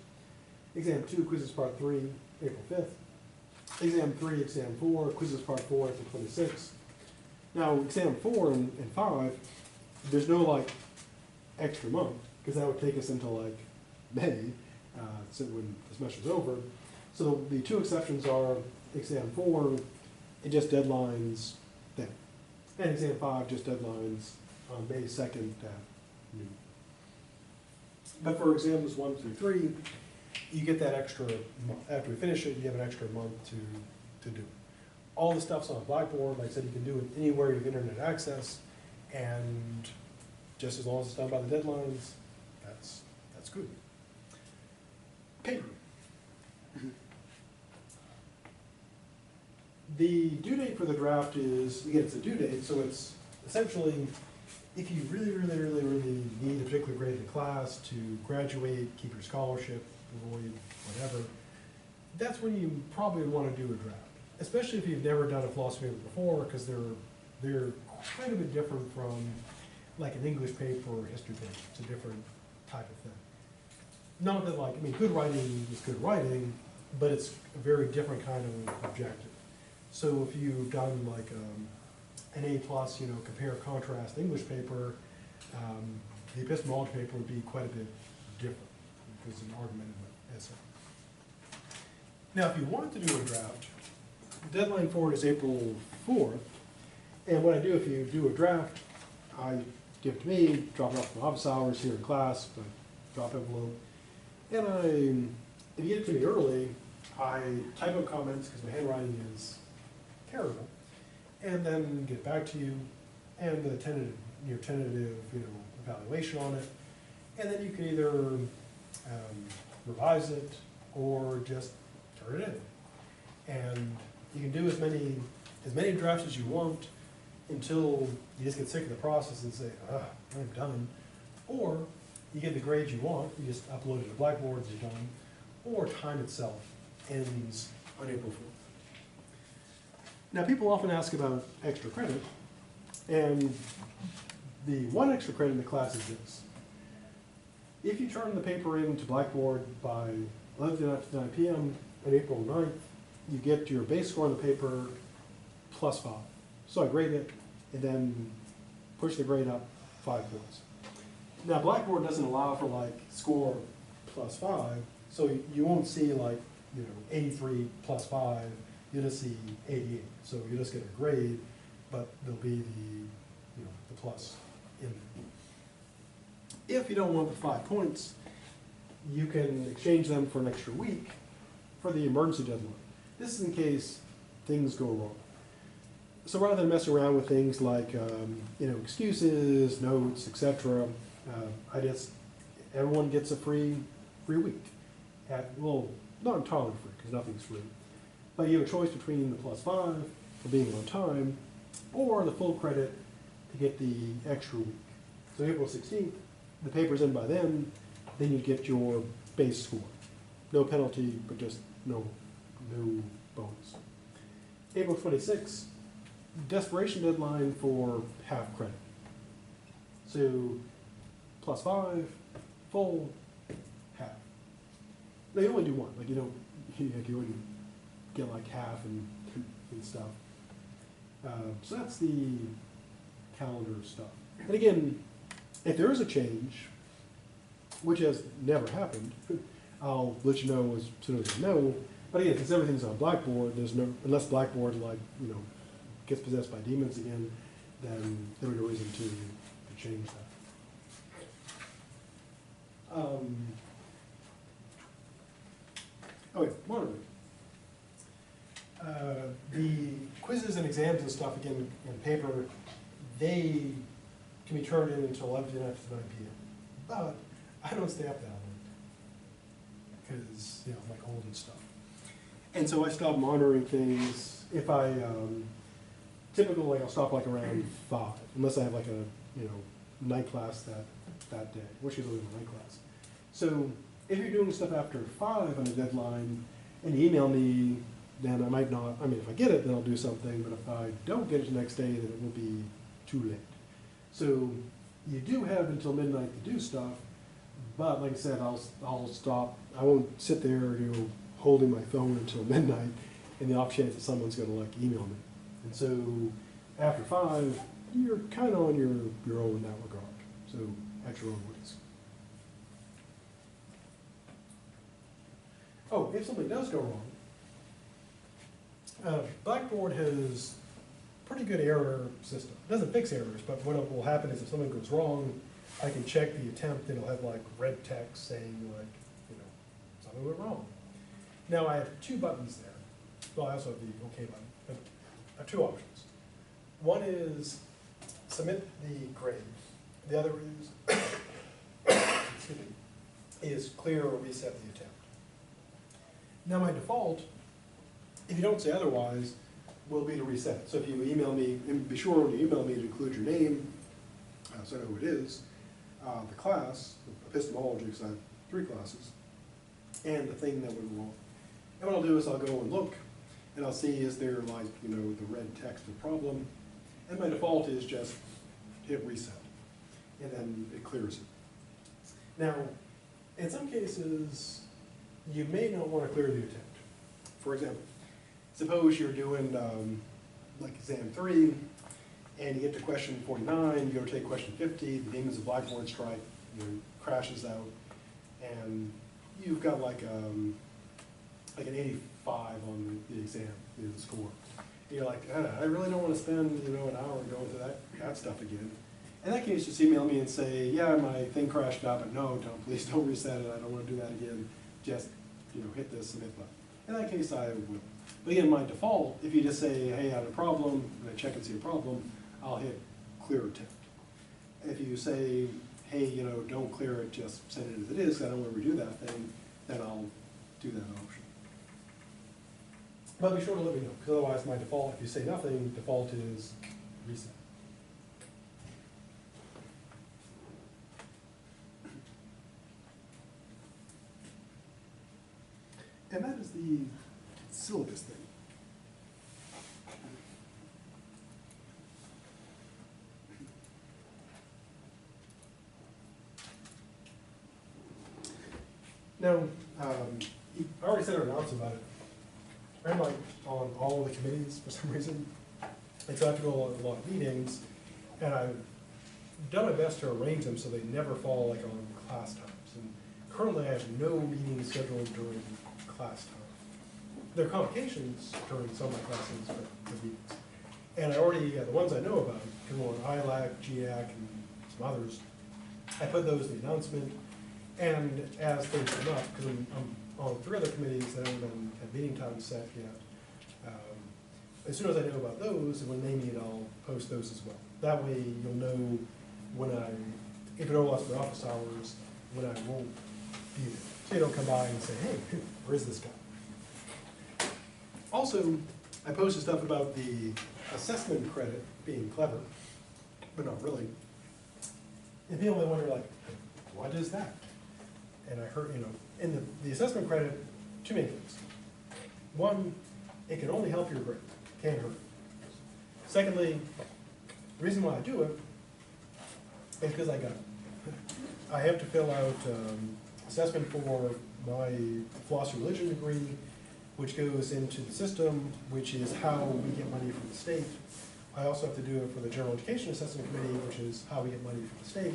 Exam 2, quizzes part 3, April 5th. Exam 3, exam 4, quizzes part 4, April 26th. Now, exam 4 and 5, there's no like extra month, because that would take us into like May, so when the semester's over. So the 2 exceptions are exam 4, it just deadlines then. And exam 5 just deadlines on May 2nd at noon. But for exams 1 through 3, you get that extra month. After we finish it, you have an extra month to do it. All the stuff's on Blackboard. Like I said, you can do it anywhere you have internet access, and just as long as it's done by the deadlines, that's good. Paper. The due date for the draft is, again, it's a due date, so it's essentially, if you really need a particular grade in the class to graduate, keep your scholarship, avoid whatever, that's when you probably want to do a draft. Especially if you've never done a philosophy paper before, because they're quite a bit different from like an English paper or history paper. It's a different type of thing. Not that like, I mean, good writing is good writing, but it's a very different kind of objective. So if you've done like an A+, compare contrast English paper, the epistemology paper would be quite a bit different, because it's an argumentative essay. Now, if you want to do a draft, the deadline for it is April 4th, and what I do if you do a draft, I give it to me, drop it off in office hours here in class, but drop envelope, and if you get it to me early, I type up comments, because my handwriting is terrible, and then get back to you, and the tentative evaluation on it, and then you can either revise it or just turn it in. And you can do as many drafts as you want until you just get sick of the process and say, I'm done. Or you get the grades you want, you just upload it to Blackboard and you're done. Or time itself ends on April 4th. Now, people often ask about extra credit, and the one extra credit in the class is this. If you turn the paper into Blackboard by 11:59 p.m. on April 9th, you get your base score on the paper plus 5. So I grade it, and then push the grade up 5 points. Now, Blackboard doesn't allow for like score plus 5, so you won't see like 83 plus 5. You'll just see 88. So you just get a grade, but there'll be the plus in there. If you don't want the 5 points, you can exchange them for an extra week for the emergency deadline. This is in case things go wrong. So rather than mess around with things like excuses, notes, etc., everyone gets a free week. Well, not entirely free, because nothing's free. But you have a choice between the plus 5 for being on time, or the full credit to get the extra week. So April 16th, the paper's in by then you get your base score. No penalty, but just no bonus. April 26th, desperation deadline for half credit. So plus 5, full, half. No, you only do one. Like you don't, you wouldn't get like half and stuff. So that's the calendar stuff. And again, if there is a change, which has never happened, I'll let you know as soon as I know. But again, since everything's on Blackboard, there's no, unless Blackboard gets possessed by demons again, then there's no reason to change that. Monitoring. The quizzes and exams and stuff, again, in paper, they can be turned in until 11 after 9 p.m. But I don't stay up that late because, I'm like old and stuff. And so I stop monitoring things if I, typically I'll stop like around 5, unless I have like a, night class that day, which is always a night class. So if you're doing stuff after 5 on a deadline and you email me, then I might not, if I get it, then I'll do something, but if I don't get it the next day, then it will be too late. So you do have until midnight to do stuff, but like I said, I'll stop. I won't sit there, holding my phone until midnight in the off chance that someone's gonna email me. And so after 5, you're kind of on your own in that regard. So at your own risk. Oh, if something does go wrong, Blackboard has pretty good error system. It doesn't fix errors, but what will happen is if something goes wrong, I can check the attempt and it'll have red text saying something went wrong. Now I have 2 buttons there. Well, I also have the OK button, but I have 2 options. One is submit the grade. The other is, excuse me, is clear or reset the attempt. Now my default, if you don't say otherwise, will be to reset it. So if you email me, and be sure when you email me to include your name, so I know who it is, the class, Epistemology, because I have 3 classes, and the thing that went wrong. And what I'll do is I'll go and look, and I'll see is there the red text of problem, and my default is just hit reset, and then it clears it. Now, in some cases, you may not want to clear the attempt. For example, suppose you're doing exam 3, and you get to question 49, you go to take question 50, the demons of Blackboard strike, crashes out, and you've got an 85 on the exam, the score. And you're like, I really don't want to spend an hour going through that stuff again. In that case, just email me and say, yeah, my thing crashed out, but no, please don't reset it. I don't want to do that again. Just hit the submit button. In that case, I will. But again, my default, if you just say, hey, I have a problem, and I check and see a problem, I'll hit clear attempt. If you say, hey, don't clear it, just send it as it is, 'cause I don't want to redo that thing, then I'll do that option. But be sure to let me know, because otherwise my default, if you say nothing, default is reset. And that is the syllabus thing. Now, I already sent an announcement about it. I'm on all the committees for some reason, and so I have to go to a lot of meetings, and I've done my best to arrange them so they never fall on class times. And currently, I have no meetings scheduled during class time. There are convocations during some of my classes, but the meetings. And I already, the ones I know about, because we're on ILAC, GIAC, and some others, I put those in the announcement. And as things come up, because I'm on 3 other committees that haven't had meeting times set yet, as soon as I know about those, and when they meet, I'll post those as well. That way you'll know when if it overlaps with office hours, when I won't be there. So you don't come by and say, hey, where's this guy? Also, I posted stuff about the assessment credit being clever, but not really. And people may wonder, what is that? And I heard, in the assessment credit, 2 main things. One, it can only help your grade, can't hurt. Secondly, the reason why I do it is because I have to fill out assessment for my philosophy of religion degree, which goes into the system, which is how we get money from the state. I also have to do it for the General Education Assessment Committee, which is how we get money from the state.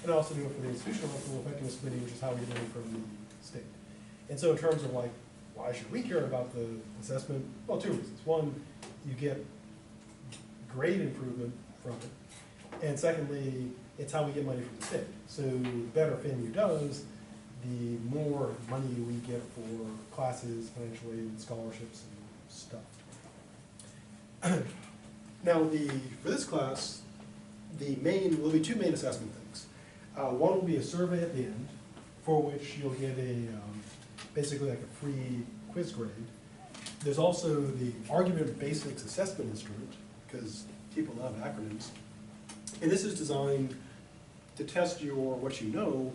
And I also do it for the Institutional Electoral Effectiveness Committee, which is how we get money from the state. And so in terms of like, why should we care about the assessment? Well, two reasons. One, you get grade improvement from it. And secondly, it's how we get money from the state. So the better FAMU does, the more money we get for classes, financial aid, scholarships, and stuff. Now, for this class, there'll be two main assessment things. One will be a survey at the end, for which you'll get basically like a free quiz grade. There's also the Argument Basics Assessment Instrument, because people love acronyms. And this is designed to test what you know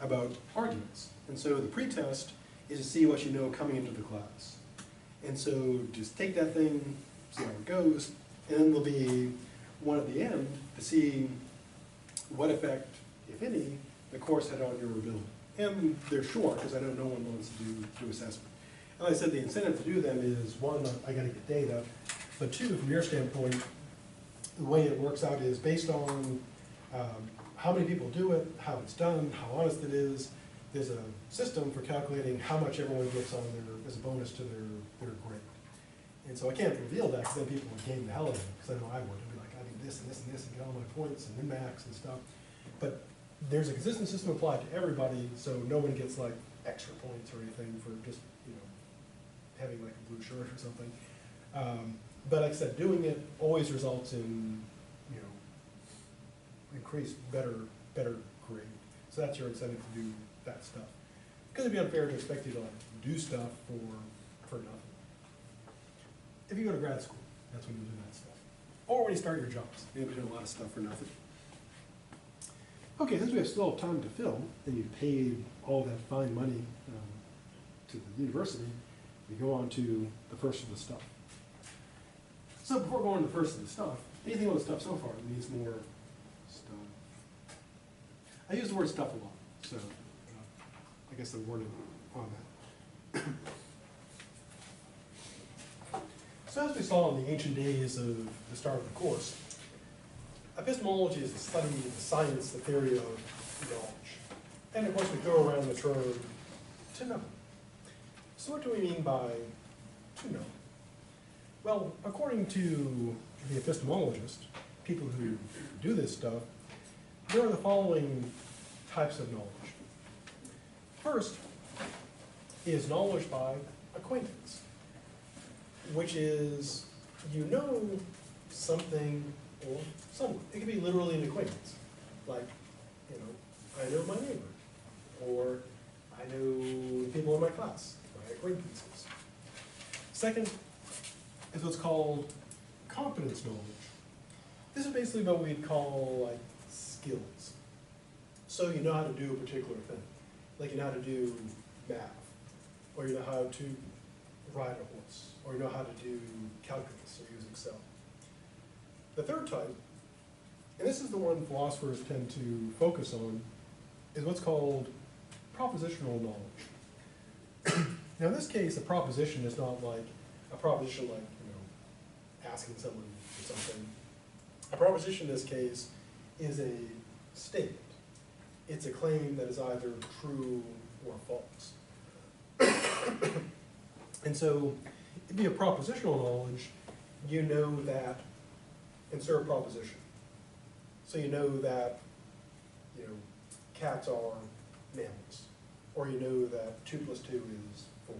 about arguments. And so the pretest is to see what you know coming into the class. And so just take that thing, see how it goes, and then there'll be one at the end to see what effect, if any, the course had on your ability. And they're short, because I know no one wants to do assessment. And like I said, the incentive to do them is, one, I gotta get data, but two, from your standpoint, the way it works out is based on how many people do it, how it's done, how honest it is. There's a system for calculating how much everyone gets on as a bonus to their grade. And so I can't reveal that, because then people would game the hell out of it, because I know I would. I'd be like, I do this and this and this, and get all my points and min-max and stuff. But there's a consistent system applied to everybody, so no one gets like extra points or anything for just, having like a blue shirt or something. But like I said, doing it always results in, increased, better grade. So that's your incentive to do that stuff. Because it'd be unfair to expect you to like do stuff for nothing. If you go to grad school, that's when you do that stuff. Or when you start your jobs, you'll be doing a lot of stuff for nothing. Okay, since we still have time to fill, and you paid all that fine money to the university, we go on to the first of the stuff. So before going to the first of the stuff, anything on the stuff so far that needs more stuff? I use the word stuff a lot, so I guess I'm worded on that. So as we saw in the ancient days of the start of the course, epistemology is the study, the science, the theory of knowledge. And of course we go around the term to know. So what do we mean by to know? Well, according to the epistemologist, people who do this stuff, there are the following types of knowledge. First is knowledge by acquaintance, which is you know something or someone. It can be literally an acquaintance. Like, I know my neighbor, or I know people in my class, my acquaintances. Second is what's called competence knowledge. This is basically what we'd call like skills. So you know how to do a particular thing. Like you know how to do math, or you know how to ride a horse, or you know how to do calculus or use Excel. The third type, and this is the one philosophers tend to focus on, is what's called propositional knowledge. Now in this case, a proposition is not like a proposition like, asking someone for something. A proposition in this case is a statement. It's a claim that is either true or false. And so, it'd be a propositional knowledge, you know that, insert proposition. So you know that, cats are mammals, or you know that 2 + 2 is 4.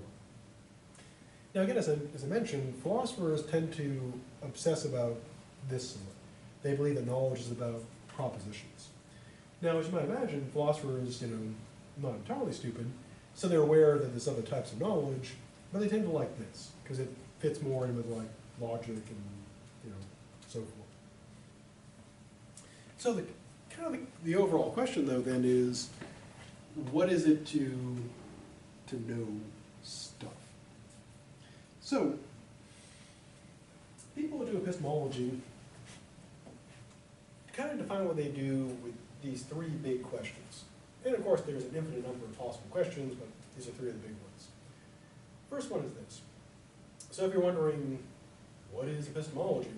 Now again, as I mentioned, philosophers tend to obsess about this somewhat. They believe that knowledge is about propositions. Now, as you might imagine, philosophers, not entirely stupid, so they're aware that there's other types of knowledge, but they tend to like this, because it fits more in with like logic and, so forth. So the overall question though then is, what is it to know stuff? So, people who do epistemology kind of define what they do with these 3 big questions. And of course, there's an infinite number of possible questions, but these are three of the big ones. First one is this. So if you're wondering, what is epistemology?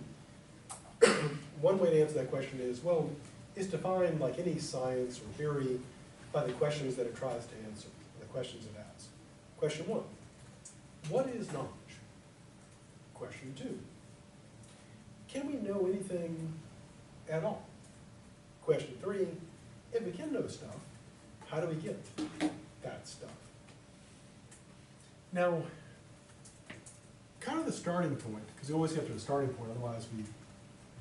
One way to answer that question is, well, it's defined like any science or theory by the questions that it tries to answer, the questions it asks. Question one, what is knowledge? Question two, can we know anything at all? Question three, if we can know stuff, how do we get that stuff? Now, kind of the starting point, because you always get to a starting point, otherwise we'd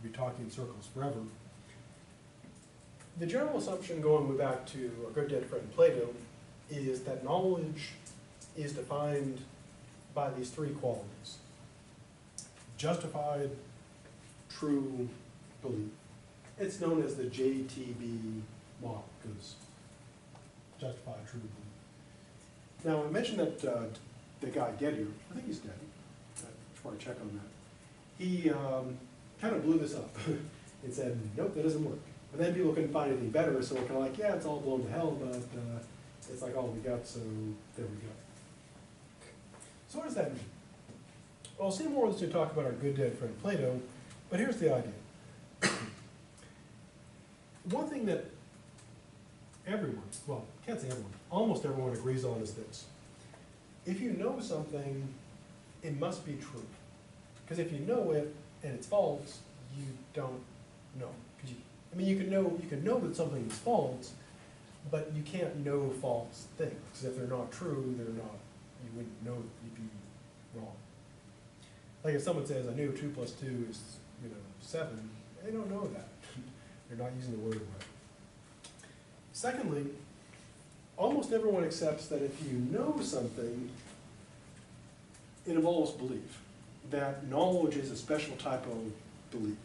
be talking in circles forever. The general assumption going way back to our good dead friend Plato is that knowledge is defined by these three qualities: justified, true, belief. It's known as the JTB model, because justified, true, belief. Now, I mentioned that the guy Gettier, I think he's dead, before I check on that, he kind of blew this up and said, nope, that doesn't work. And then people couldn't find anything better, so we're kind of like, yeah, it's all blown to hell, but it's like all we got, so there we go. So what does that mean? Well, Seymour wants to talk about our good dead friend Plato, but here's the idea. One thing that everyone, well, can't say everyone, almost everyone agrees on is this. If you know something, it must be true. Because if you know it and it's false, you don't know. I mean, you can know that something is false, but you can't know false things. Because if they're not true, they're not, you wouldn't know, you'd be wrong. Like if someone says, I knew 2 + 2 is, 7, they don't know that. They're not using the word right. Secondly, almost everyone accepts that if you know something, it involves belief. That knowledge is a special type of belief.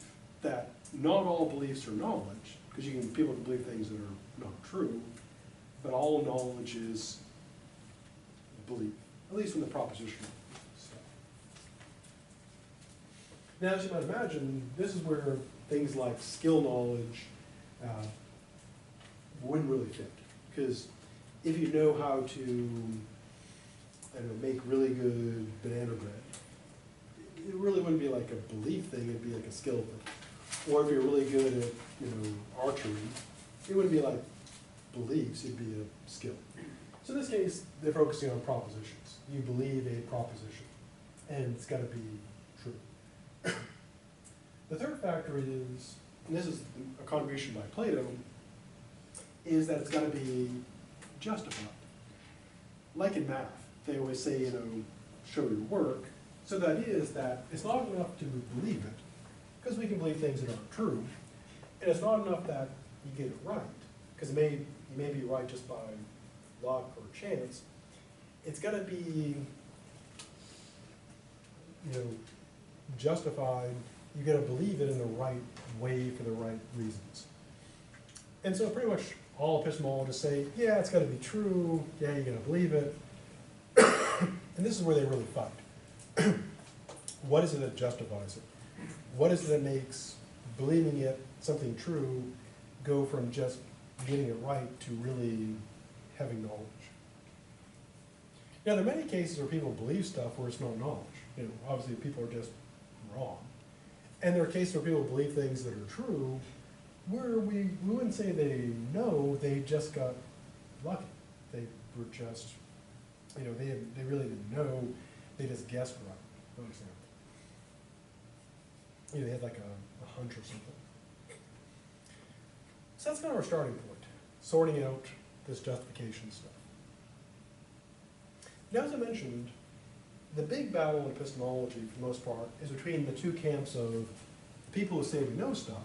That not all beliefs are knowledge, because people can believe things that are not true, but all knowledge is belief, at least from the propositional stuff. Now, as you might imagine, this is where things like skill knowledge wouldn't really fit, because if you know how to, make really good banana bread, it really wouldn't be like a belief thing, it'd be like a skill thing. Or if you're really good at, archery, it wouldn't be like beliefs, it'd be a skill. So in this case, they're focusing on propositions. You believe a proposition, and it's gotta be true. The third factor is, and this is a contribution by Plato, is that it's gotta be justified. Like in math, they always say, show your work. So the idea is that it's not enough to believe it, because we can believe things that aren't true, and it's not enough that you get it right, because you may be right just by luck or chance. It's got to be, justified. You got to believe it in the right way for the right reasons. And so pretty much all epistemologists say, yeah, it's got to be true. Yeah, you're going to believe it. And this is where they really fight. What is it that justifies it? What is it that makes believing it, something true, go from just getting it right to really having knowledge? Now, there are many cases where people believe stuff where it's not knowledge. Obviously people are just wrong. And there are cases where people believe things that are true where we wouldn't say they know, they just got lucky. They were just, they really didn't know, they just guessed right, for example. They had like a hunch or something. So that's kind of our starting point, sorting out this justification stuff. Now, as I mentioned, the big battle in epistemology, for the most part, is between the two camps of the people who say we know stuff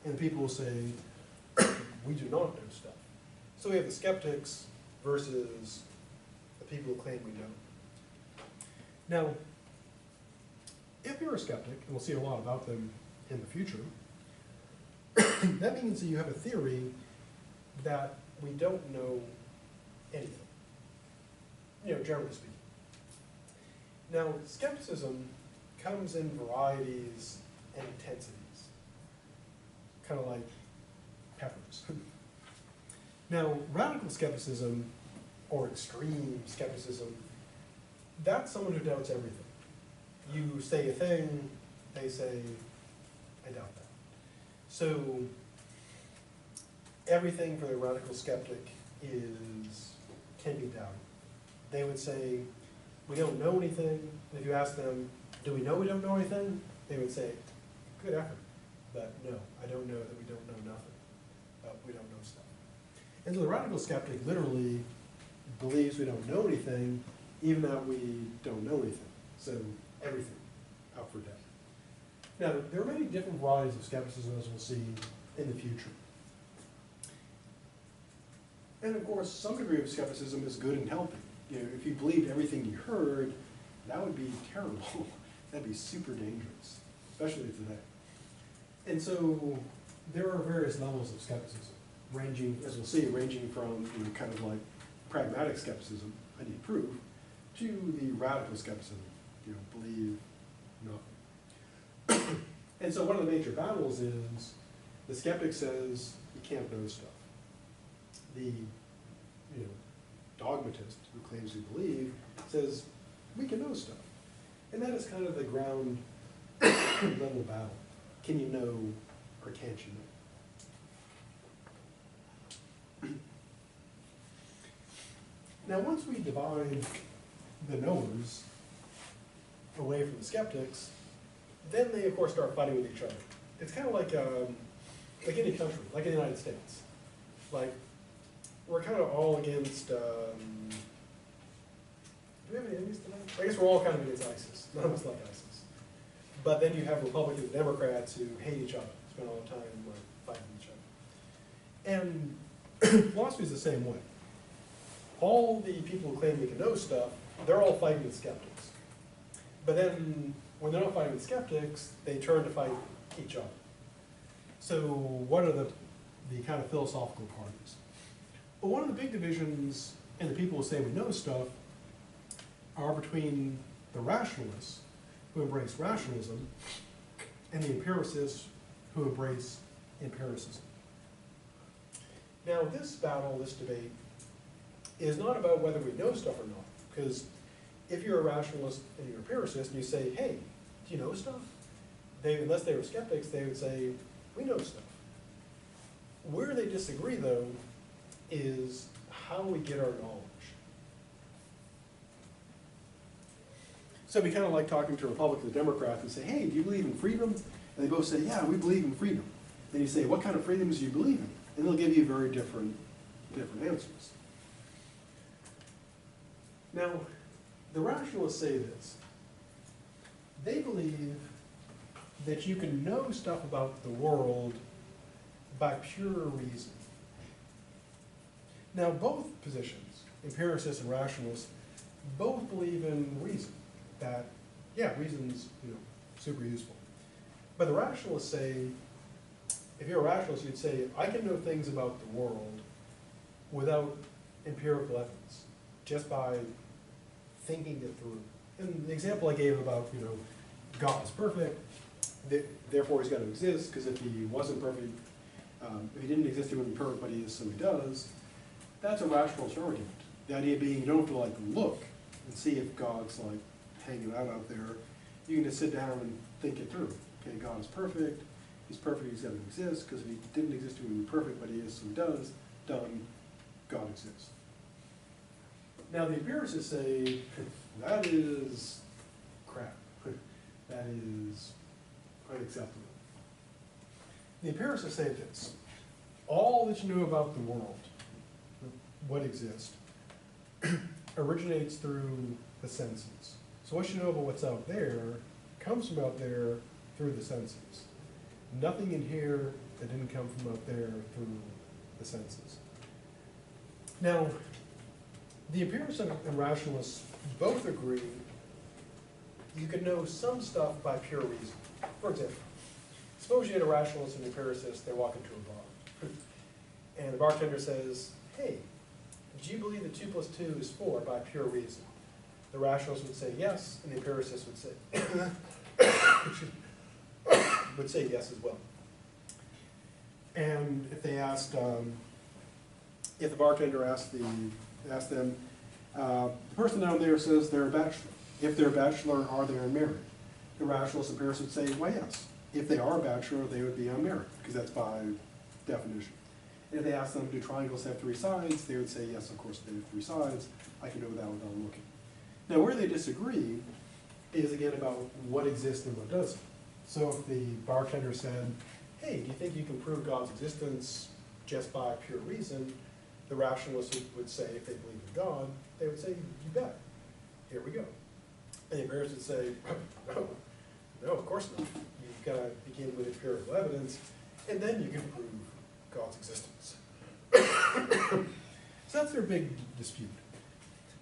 and the people who say we do not know stuff. So we have the skeptics versus the people who claim we know. Now, if you're a skeptic, and we'll see a lot about them in the future, that means that you have a theory that we don't know anything, generally speaking. Now, skepticism comes in varieties and intensities, kind of like peppers. Now, radical skepticism, or extreme skepticism, that's someone who doubts everything. You say a thing, they say, I doubt that. So, everything for the radical skeptic can be doubted. They would say, we don't know anything. And if you ask them, do we know we don't know anything? They would say, good effort. But no, I don't know that we don't know nothing. We don't know stuff. And so the radical skeptic literally believes we don't know anything, even that we don't know anything. So everything out for doubt. Now, there are many different varieties of skepticism, as we'll see in the future. And of course, some degree of skepticism is good and healthy. You know, if you believed everything you heard, that would be terrible. That'd be super dangerous, especially today. And so there are various levels of skepticism, ranging, as we'll see, ranging from kind of like pragmatic skepticism, I need proof, to the radical skepticism, believe nothing. And so one of the major battles is the skeptic says you can't know stuff. The dogmatist who claims to believe says we can know stuff. And that is kind of the ground level battle. Can you know or can't you know? Now once we divide the knowers away from the skeptics, then they of course start fighting with each other. It's kind of like any country, like in the United States. Like, we're kind of all against, do we have any enemies tonight? I guess we're all kind of against ISIS. None of us like ISIS. But then you have Republicans and Democrats who hate each other, spend all the time fighting each other. And philosophy is the same way. All the people who claim they can know stuff, they're all fighting with skeptics. But then, when they're not fighting with skeptics, they turn to fight each other. So what are the kind of philosophical parties? Well, one of the big divisions in the people who say we know stuff are between the rationalists, who embrace rationalism, and the empiricists, who embrace empiricism. Now, this battle, this debate, is not about whether we know stuff or not, because if you're a rationalist and you're an empiricist, and you say, hey, do you know stuff? Unless they were skeptics, they would say, we know stuff. Where they disagree, though, is how we get our knowledge. So we kind of like talking to Republicans and Democrats and say, hey, do you believe in freedom? And they both say, yeah, we believe in freedom. Then you say, what kind of freedoms do you believe in? And they'll give you very different answers. Now, the rationalists say this. They believe that you can know stuff about the world by pure reason. Now, both positions, empiricists and rationalists, both believe in reason. That, yeah, reason's super useful. But the rationalists say, if you're a rationalist, you'd say, I can know things about the world without empirical evidence, just by thinking it through. And the example I gave about, God is perfect, therefore he's got to exist, because if he wasn't perfect, if he didn't exist, he wouldn't be perfect, but he is, so he does. That's a rationalist argument. The idea being you don't have to look and see if God's hanging out there. You can just sit down and think it through. Okay, God is perfect. He's perfect, he's got to exist, because if he didn't exist, he wouldn't be perfect, but he is, so he does. Done. God exists. Now the empiricists say, that is crap. That is unacceptable. The empiricists say this: all that you know about the world, what exists, originates through the senses. So what you know about what's out there comes from out there through the senses. Nothing in here that didn't come from out there through the senses. Now, the empiricists and rationalists both agree you can know some stuff by pure reason. For example, suppose you had a rationalist and an empiricist, they walk into a bar. And the bartender says, hey, do you believe that 2 + 2 is 4 by pure reason? The rationalist would say yes, and the empiricist would say yes as well. And if they asked, if the bartender asks them, the person down there says they're a bachelor. If they're a bachelor, are they unmarried? The rationalist empiricist would say, well, yes. If they are a bachelor, they would be unmarried, because that's by definition. And if they ask them, do triangles have 3 sides, they would say, yes, of course they have 3 sides. I can know that without looking. Now, where they disagree is, again, about what exists and what doesn't. So if the bartender said, hey, do you think you can prove God's existence just by pure reason? The rationalist would say, if they believe in God, they would say, you bet. Here we go. And the empiricist would say, no, of course not. You've got to begin with empirical evidence, and then you can prove God's existence. So that's their big dispute.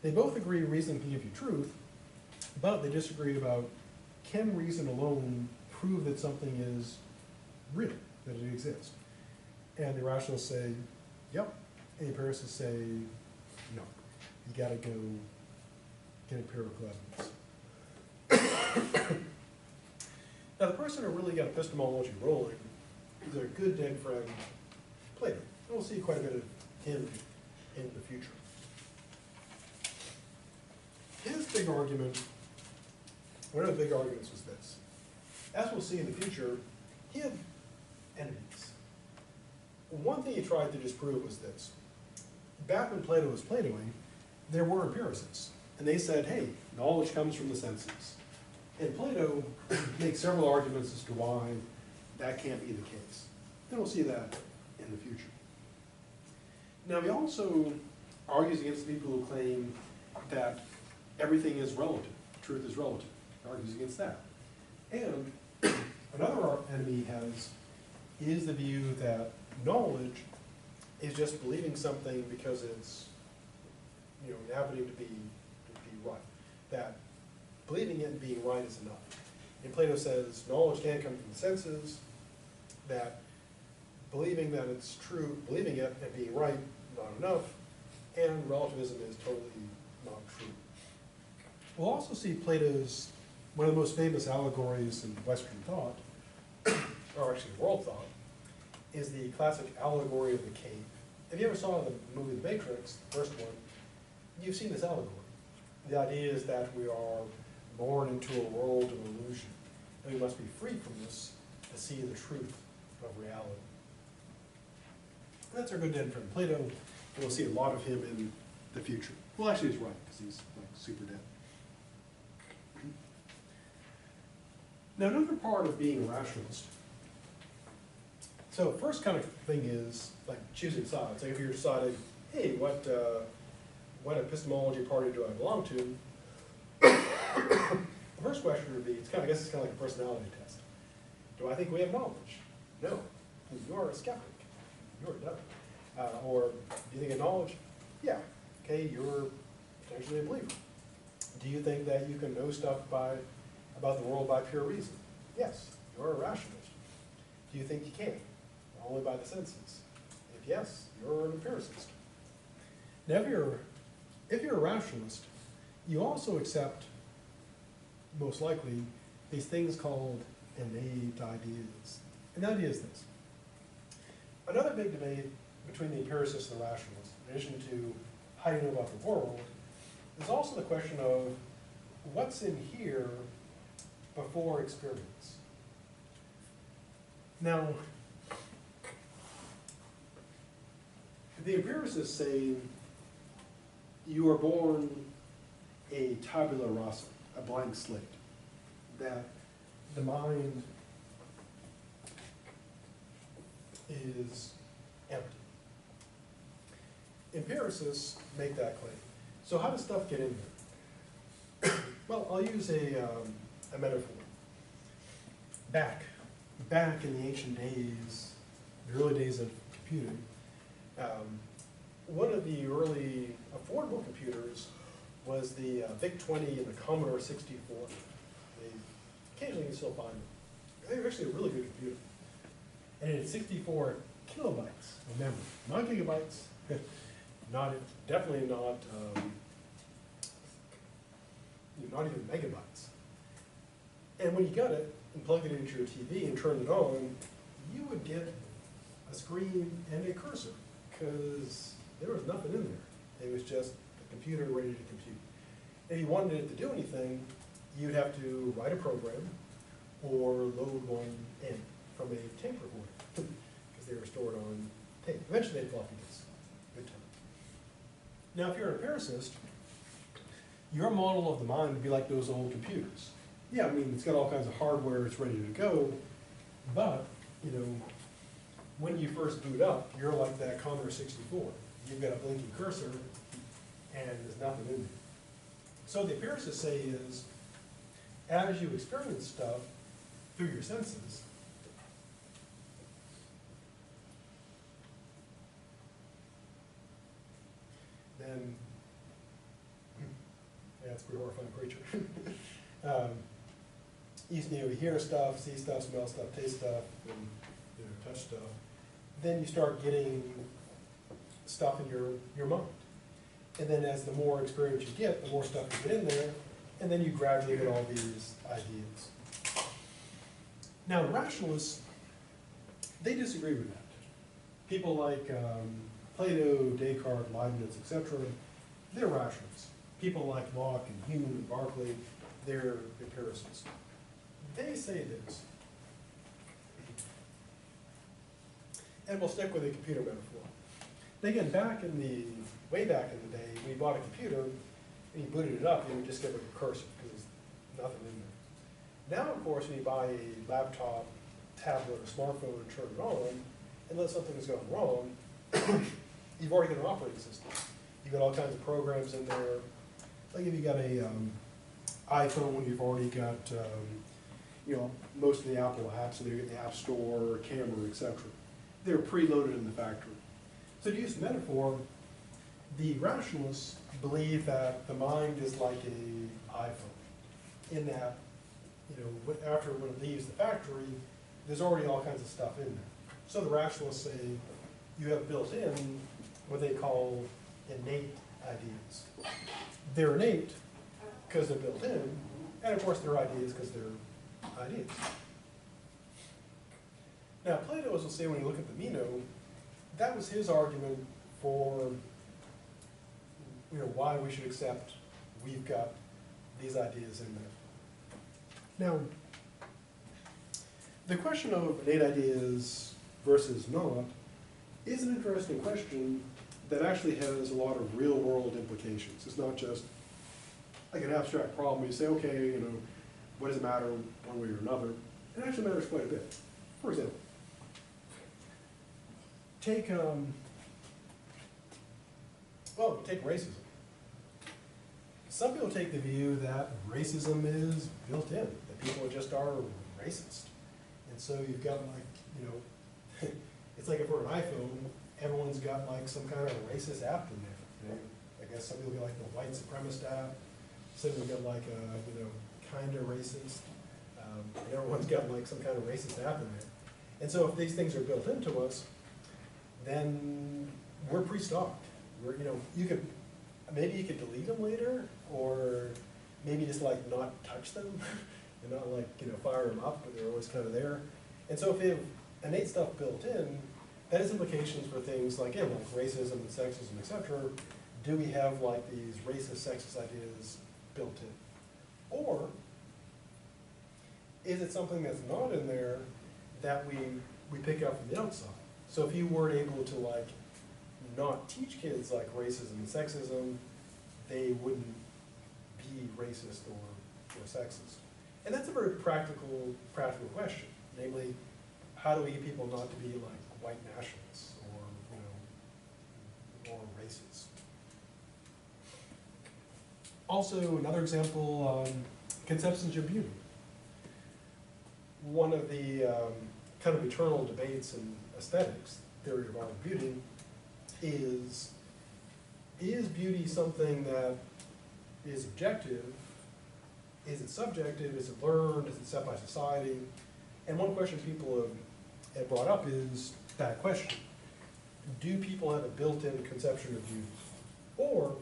They both agree reason can give you truth, but they disagree about, can reason alone prove that something is real, that it exists? And the rationalists say, yep. And the empiricists say, no. You gotta go get empirical evidence. Now, the person who really got epistemology rolling is our good dead friend, Plato. And we'll see quite a bit of him in the future. His big argument, one of the big arguments was this. As we'll see in the future, he had enemies. One thing he tried to disprove was this. Back when Plato was Platoing, there were empiricists. And they said, hey, knowledge comes from the senses. And Plato makes several arguments as to why that can't be the case. And we'll see that in the future. Now, he also argues against people who claim that everything is relative, truth is relative. He argues against that. And another enemy he has is the view that knowledge is just believing something because it's, happening to be right. That believing it and being right is enough. And Plato says knowledge can't come from the senses, that believing that it's true, believing it and being right, not enough, and relativism is totally not true. We'll also see Plato's, one of the most famous allegories in Western thought, or actually world thought, is the classic allegory of the cave. If you ever saw the movie The Matrix, the first one, you've seen this allegory. The idea is that we are born into a world of illusion, and we must be freed from this to see the truth of reality. And that's our good dead friend Plato, and we'll see a lot of him in the future. Well, actually he's right, because he's like super dead. Now, another part of being a rationalist, so first kind of thing is like choosing sides. Like if you're deciding, hey, what epistemology party do I belong to? The first question would be, I guess it's kind of like a personality test. Do I think we have knowledge? No. You are a skeptic. You're dumb. Or do you think of knowledge? Yeah. Okay, you're potentially a believer. Do you think that you can know stuff about the world by pure reason? Yes, you're a rationalist. Do you think you can? Only by the senses. If yes, you're an empiricist. Now, if you're a rationalist, you also accept, most likely, these things called innate ideas. And the idea is this. Another big debate between the empiricists and the rationalists, in addition to how you know about the world, is also the question of what's in here before experience. Now, the empiricists say you are born a tabula rasa, a blank slate, that the mind is empty. Empiricists make that claim. So how does stuff get in there? Well, I'll use a metaphor. Back in the ancient days, the early days of computing, one of the early affordable computers was the VIC-20 and the Commodore 64. Occasionally you can still find them. They were actually a really good computer. And it had 64 kilobytes of memory, not gigabytes, definitely not even megabytes. And when you got it and plugged it into your TV and turned it on, you would get a screen and a cursor, because There was nothing in there. It was just a computer ready to compute. If you wanted it to do anything, you'd have to write a program or load one in from a tape recorder, because they were stored on tape. Eventually they'd floppy disks. Good time. Now if you're an empiricist, your model of the mind would be like those old computers. Yeah, I mean, it's got all kinds of hardware, it's ready to go, but, you know, when you first boot up, you're like that Commodore 64. You've got a blinking cursor, and there's nothing in there. So the empiricists say is, as you experience stuff through your senses, then, yeah, it's a pretty horrifying creature. You hear stuff, see stuff, smell stuff, taste stuff, and touch stuff. Then you start getting stuff in your mind. And then as the more experience you get, the more stuff you get in there, and then you gradually get all these ideas. Now, the rationalists, they disagree with that. People like Plato, Descartes, Leibniz, etc., they're rationalists. People like Locke and Hume and Berkeley, they're empiricists. They say this, and we'll stick with the computer metaphor. Again, way back in the day, when you bought a computer and you booted it up, you would just get like a cursor because there's nothing in there. Now, of course, when you buy a laptop, tablet, or smartphone and turn it on, unless something has gone wrong, you've already got an operating system. You've got all kinds of programs in there. Like if you got a iPhone, you've already got most of the Apple apps, so you get the App Store, camera, etc. They're preloaded in the factory. So to use the metaphor, the rationalists believe that the mind is like an iPhone, in that, after when it leaves the factory, there's already all kinds of stuff in there. So the rationalists say you have built in what they call innate ideas. They're innate because they're built in, and of course they're ideas because they're ideas. Now Plato, as we'll say when you look at the Meno, that was his argument for why we should accept we've got these ideas in there. Now, the question of innate ideas versus not is an interesting question that actually has a lot of real-world implications. It's not just like an abstract problem where you say, okay, what does it matter one way or another? It actually matters quite a bit. For example, take racism. Some people take the view that racism is built in, that people just are racist. And so you've got it's like if we're an iPhone, everyone's got like some kind of racist app in there. I guess some people get like the white supremacist app, some people get like kind of racist. Everyone's got like some kind of racist app in there. And so if these things are built into us, then we're pre-stocked. Maybe you could delete them later, or maybe just like not touch them and not like fire them up, but they're always kind of there. And so if they have innate stuff built in, that has implications for things like racism and sexism, etc. Do we have like these racist, sexist ideas built in, or is it something that's not in there that we pick up from the outside? So if you weren't able to like not teach kids like racism and sexism, they wouldn't be racist or sexist. And that's a very practical question. Namely, how do we get people not to be like white nationalists or racist? Also, another example, conceptions of beauty. One of the kind of eternal debates in aesthetics, theory of art and beauty, is beauty something that is objective? Is it subjective? Is it learned? Is it set by society? And one question people have brought up is that question. Do people have a built-in conception of beauty? Or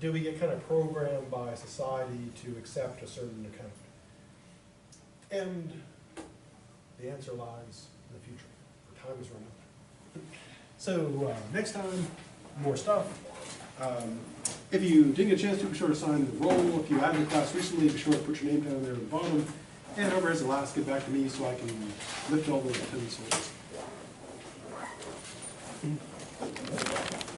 do we get kind of programmed by society to accept a certain account? And the answer lies in the future. Time is running out. So next time, more stuff. If you didn't get a chance to, be sure to sign the roll. If you added the class recently, be sure to put your name down there at the bottom. And whoever has the last, get back to me so I can lift all those pencils.